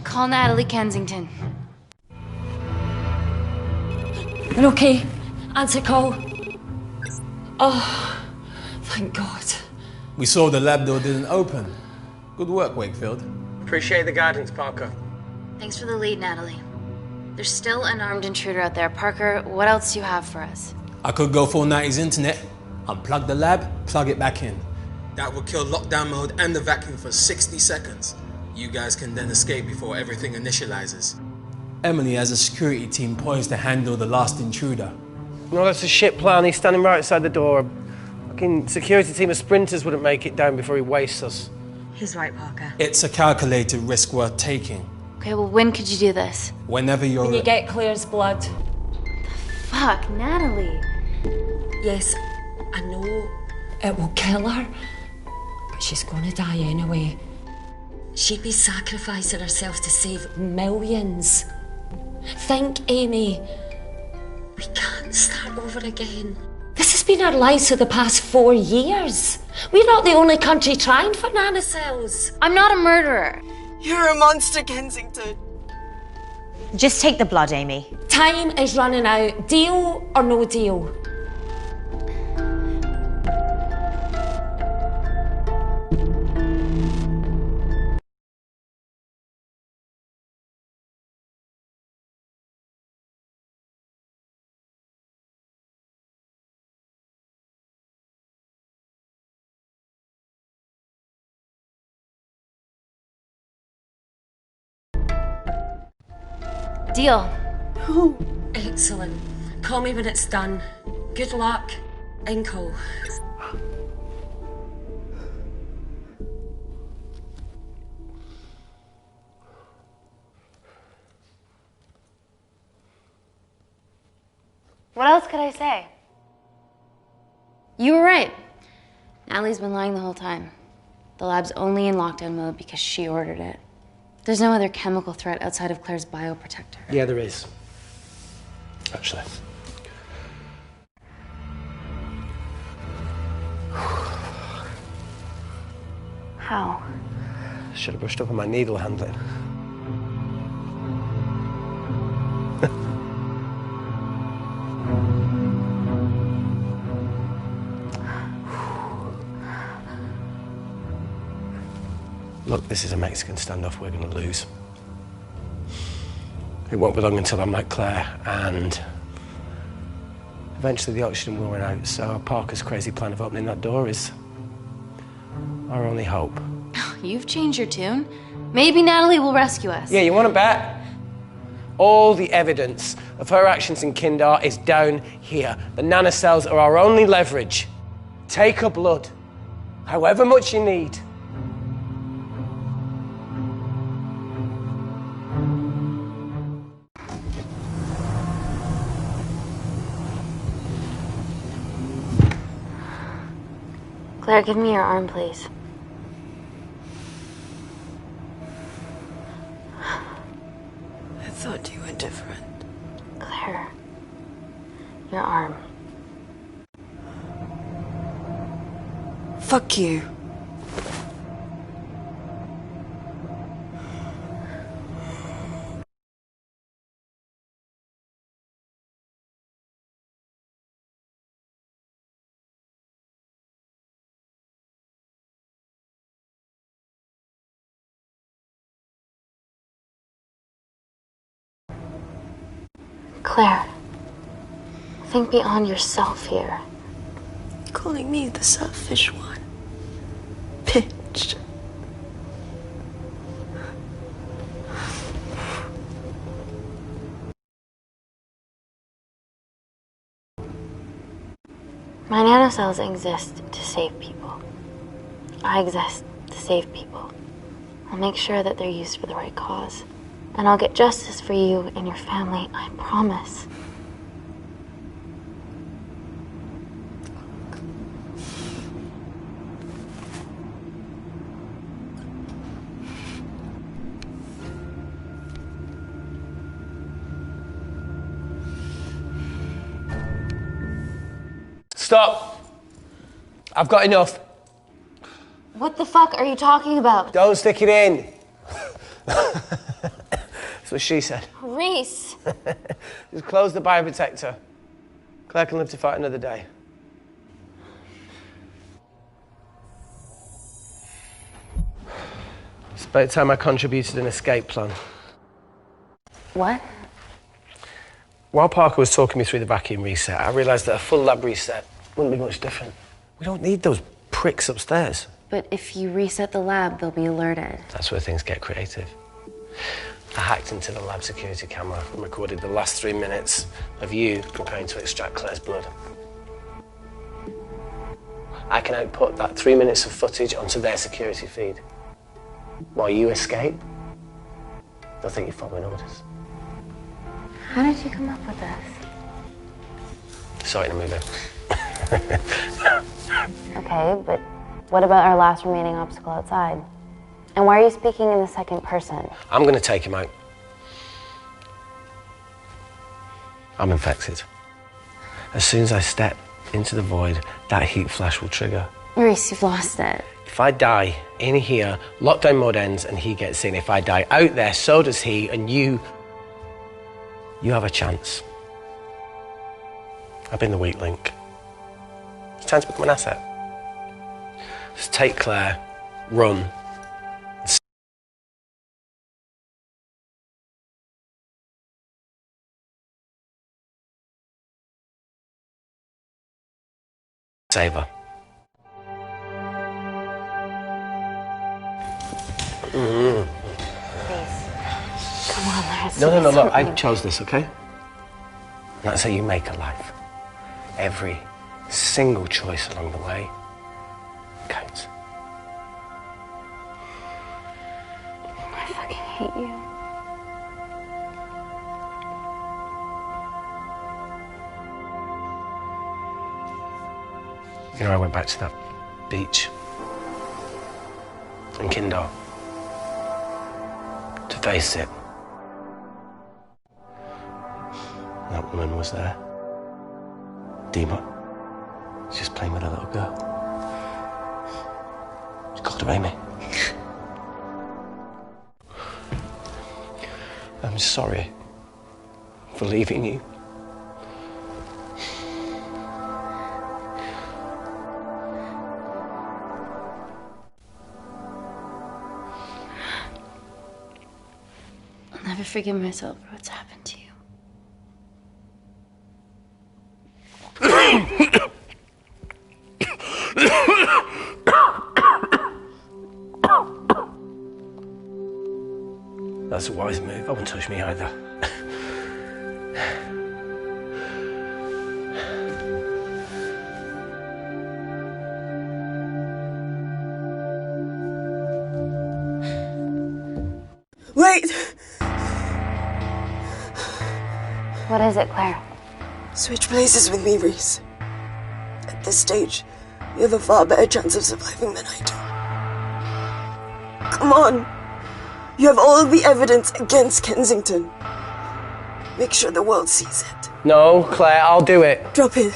Call Natalie Kensington. You're okay? Answer call. Oh, thank God. We saw the lab door didn't open. Good work, Wakefield. Appreciate the guidance, Parker. Thanks for the lead, Natalie. There's still an armed intruder out there. Parker, what else do you have for us? I could go full 90s internet, unplug the lab, plug it back in. That would kill lockdown mode and the vacuum for 60 seconds. You guys can then escape before everything initializes. Emily has a security team poised to handle the last intruder. No, that's a shit plan. He's standing right outside the door. Fucking security team of sprinters wouldn't make it down before he wastes us. He's right, Parker. It's a calculated risk worth taking. Okay, well, when could you do this? Whenever you're... When you get Claire's blood. Fuck, Natalie. Yes, I know it will kill her, but she's gonna die anyway. She'd be sacrificing herself to save millions. Think, Amy. We can't start over again. This has been our lives for the past 4 years. We're not the only country trying for nanocells. I'm not a murderer. You're a monster, Kensington. Just take the blood, Amy. Time is running out. Deal or no deal? Deal. Excellent. Call me when it's done. Good luck, Inkle. What else could I say? You were right. Natalie's been lying the whole time. The lab's only in lockdown mode because she ordered it. There's no other chemical threat outside of Claire's bioprotector. Yeah, there is. Actually. How? Should have brushed up on my needle handling. Look, this is a Mexican standoff we're going to lose. It won't be long until I'm like Claire, and eventually the oxygen will run out, so Parker's crazy plan of opening that door is our only hope. You've changed your tune. Maybe Natalie will rescue us. Yeah, you want to bet? All the evidence of her actions in Kindar is down here. The nanocells are our only leverage. Take her blood, however much you need. Claire, give me your arm, please. I thought you were different. Claire, your arm. Fuck you. Claire, think beyond yourself here. Calling me the selfish one. Bitch. My nanocells exist to save people. I exist to save people. I'll make sure that they're used for the right cause. And I'll get justice for you and your family, I promise. Stop! I've got enough. What the fuck are you talking about? Don't stick it in. That's what she said. Reese! Just close the bioprotector. Claire can live to fight another day. It's about time I contributed an escape plan. What? While Parker was talking me through the vacuum reset, I realised that a full lab reset wouldn't be much different. We don't need those pricks upstairs. But if you reset the lab, they'll be alerted. That's where things get creative. I hacked into the lab security camera and recorded the last 3 minutes of you preparing to extract Claire's blood. I can output that 3 minutes of footage onto their security feed. While you escape, they'll think you're following orders. How did you come up with this? Saw it in a movie. Okay, but what about our last remaining obstacle outside? And why are you speaking in the second person? I'm going to take him out. I'm infected. As soon as I step into the void, that heat flash will trigger. Reese, you've lost it. If I die in here, lockdown mode ends and he gets in. If I die out there, so does he, and you have a chance. I've been the weak link. It's time to become an asset. Just take Claire, run. Save her. Come on, let's No, look, I chose this, okay? That's how you make a life. every single choice along the way counts. I fucking hate you. You know, I went back to that beach in Kindar to face it. That woman was there. Dima. She's just playing with a little girl. She called her Amy. I'm sorry for leaving you. I'll never forgive myself for what's happened to you. That's a wise move. I won't touch me either. Wait! What is it, Claire? Switch places with me, Reese. At this stage, you have a far better chance of surviving than I do. Come on! You have all the evidence against Kensington. Make sure the world sees it. No, Claire, I'll do it. Drop it.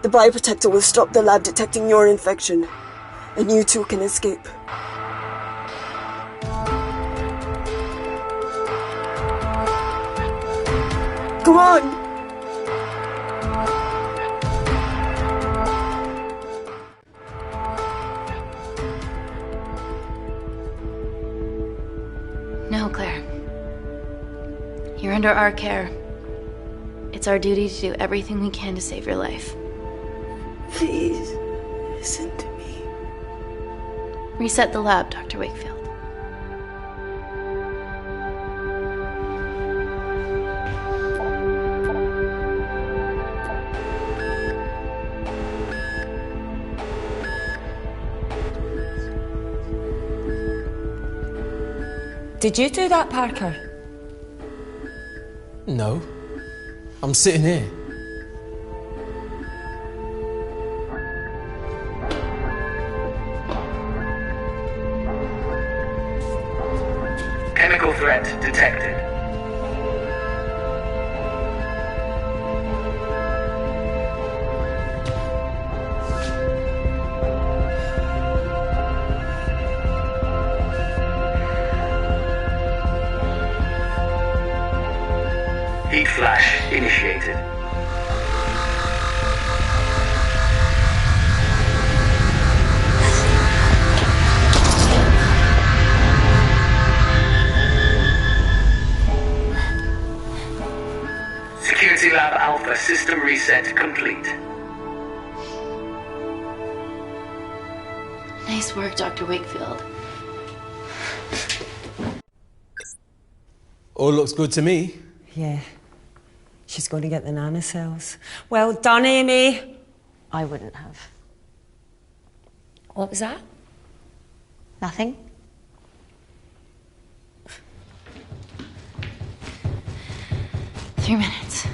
The bioprotector will stop the lab detecting your infection, and you two can escape. Come on! No, Claire. You're under our care. It's our duty to do everything we can to save your life. Please, listen to me. Reset the lab, Dr. Wakefield. Did you do that, Parker? No. I'm sitting here. Chemical threat detected. Heat flash initiated. Security Lab Alpha system reset complete. Nice work, Dr. Wakefield. All looks good to me. Yeah. She's going to get the nanocells. Well done, Amy. I wouldn't have. What was that? Nothing. 3 minutes.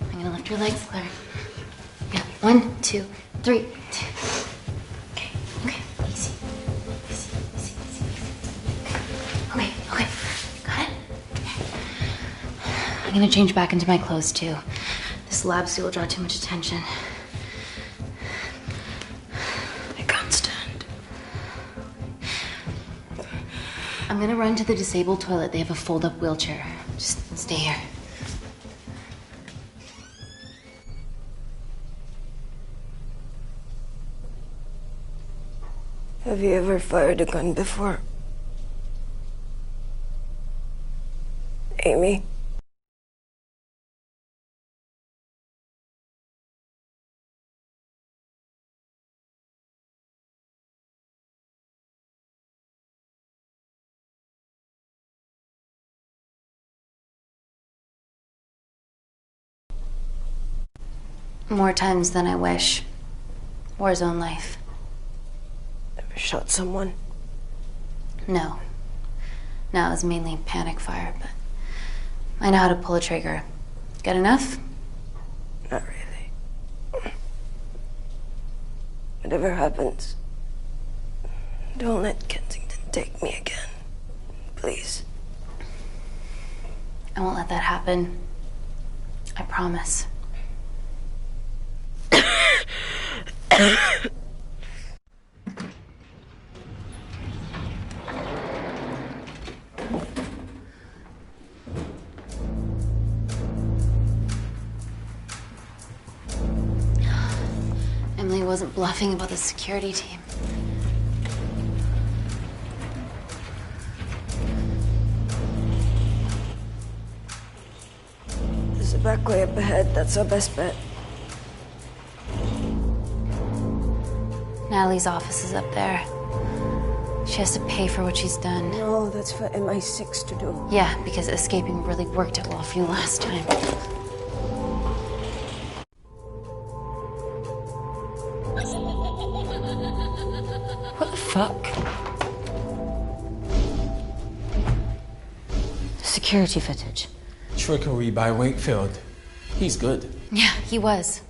I'm gonna lift your legs, Claire. Yeah, 1, 2, 3. Okay, okay, easy. Easy. Okay, got it? I'm gonna change back into my clothes too. This lab suit will draw too much attention. I can't stand. I'm gonna run to the disabled toilet. They have a fold-up wheelchair. Just stay here. Have you ever fired a gun before? Amy. More times than I wish. War zone life. Ever shot someone? No. No, it was mainly panic fire, but I know how to pull a trigger. Good enough? Not really. Whatever happens, don't let Kensington take me again. Please. I won't let that happen. I promise. Emily wasn't bluffing about the security team. There's a back way up ahead. That's our best bet. Natalie's office is up there. She has to pay for what she's done. No, that's for MI6 to do. Yeah, because escaping really worked out well for you last time. What the fuck? Security footage. Trickery by Wakefield. He's good. Yeah, he was.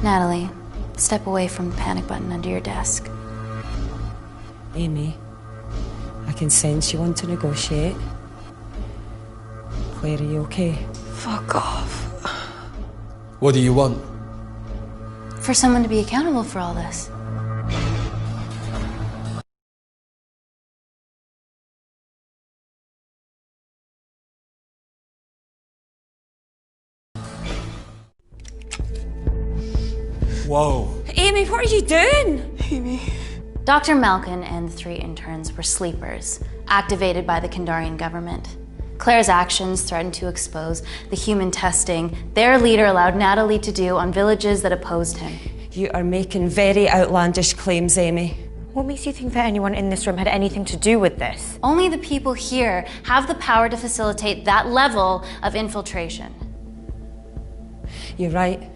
Natalie, step away from the panic button under your desk. Amy, I can sense you want to negotiate. Claire, are you okay? Fuck off. What do you want? For someone to be accountable for all this. Whoa. Amy, what are you doing? Amy. Dr. Malkin and the 3 interns were sleepers, activated by the Kandarian government. Claire's actions threatened to expose the human testing their leader allowed Natalie to do on villages that opposed him. You are making very outlandish claims, Amy. What makes you think that anyone in this room had anything to do with this? Only the people here have the power to facilitate that level of infiltration. You're right.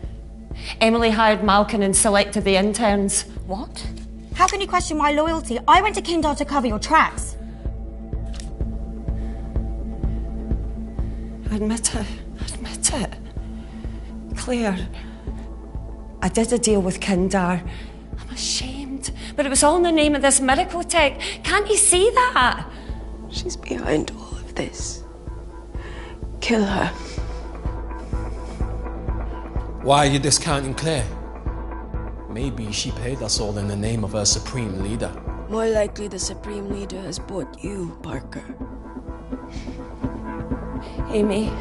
Emily hired Malkin and selected the interns. What? How can you question my loyalty? I went to Kindar to cover your tracks. Admit it. Admit it. Claire, I did a deal with Kindar. I'm ashamed, but it was all in the name of this miracle tech. Can't you see that? She's behind all of this. Kill her. Why are you discounting Claire? Maybe she paid us all in the name of her supreme leader. More likely the supreme leader has bought you, Parker. Amy,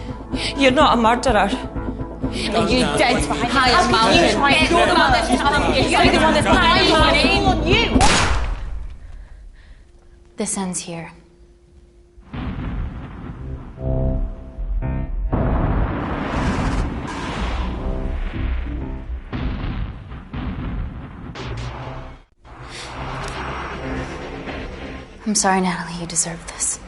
you're not a murderer. You did hire Malkin. You're the one that's lying on you. This ends here. I'm sorry, Natalie, you deserve this.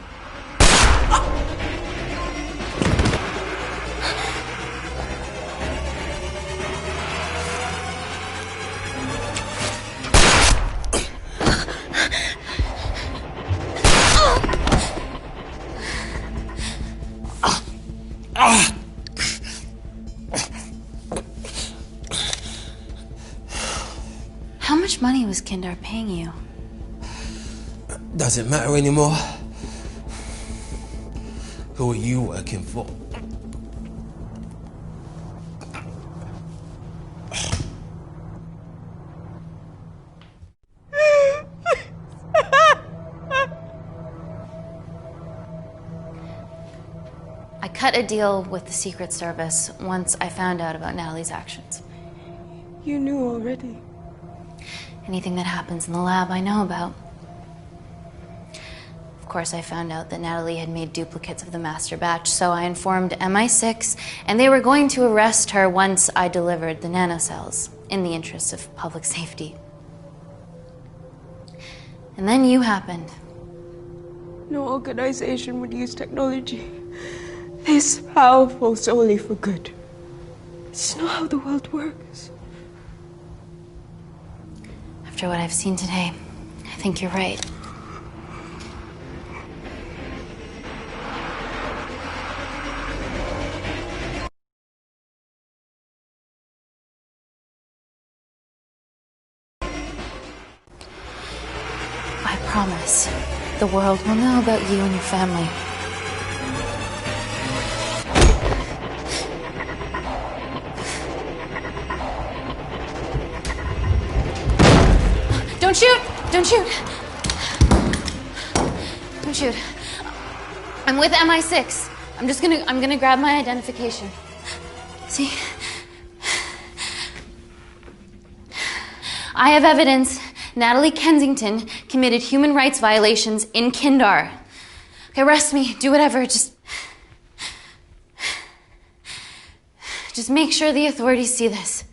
How much money was Kindar paying you? Does it matter anymore? Who are you working for? I cut a deal with the Secret Service once I found out about Natalie's actions. You knew already. Anything that happens in the lab, I know about. course, I found out that Natalie had made duplicates of the master batch, so I informed MI6, and they were going to arrest her once I delivered the nanocells, in the interest of public safety. And then you happened. No organization would use technology this powerful solely for good. It's not how the world works. After what I've seen today, I think you're right. I promise, the world will know about you and your family. Don't shoot! Don't shoot! Don't shoot. I'm with MI6. I'm gonna grab my identification. See? I have evidence Natalie Kensington committed human rights violations in Kindar. Okay, arrest me, do whatever, just make sure the authorities see this.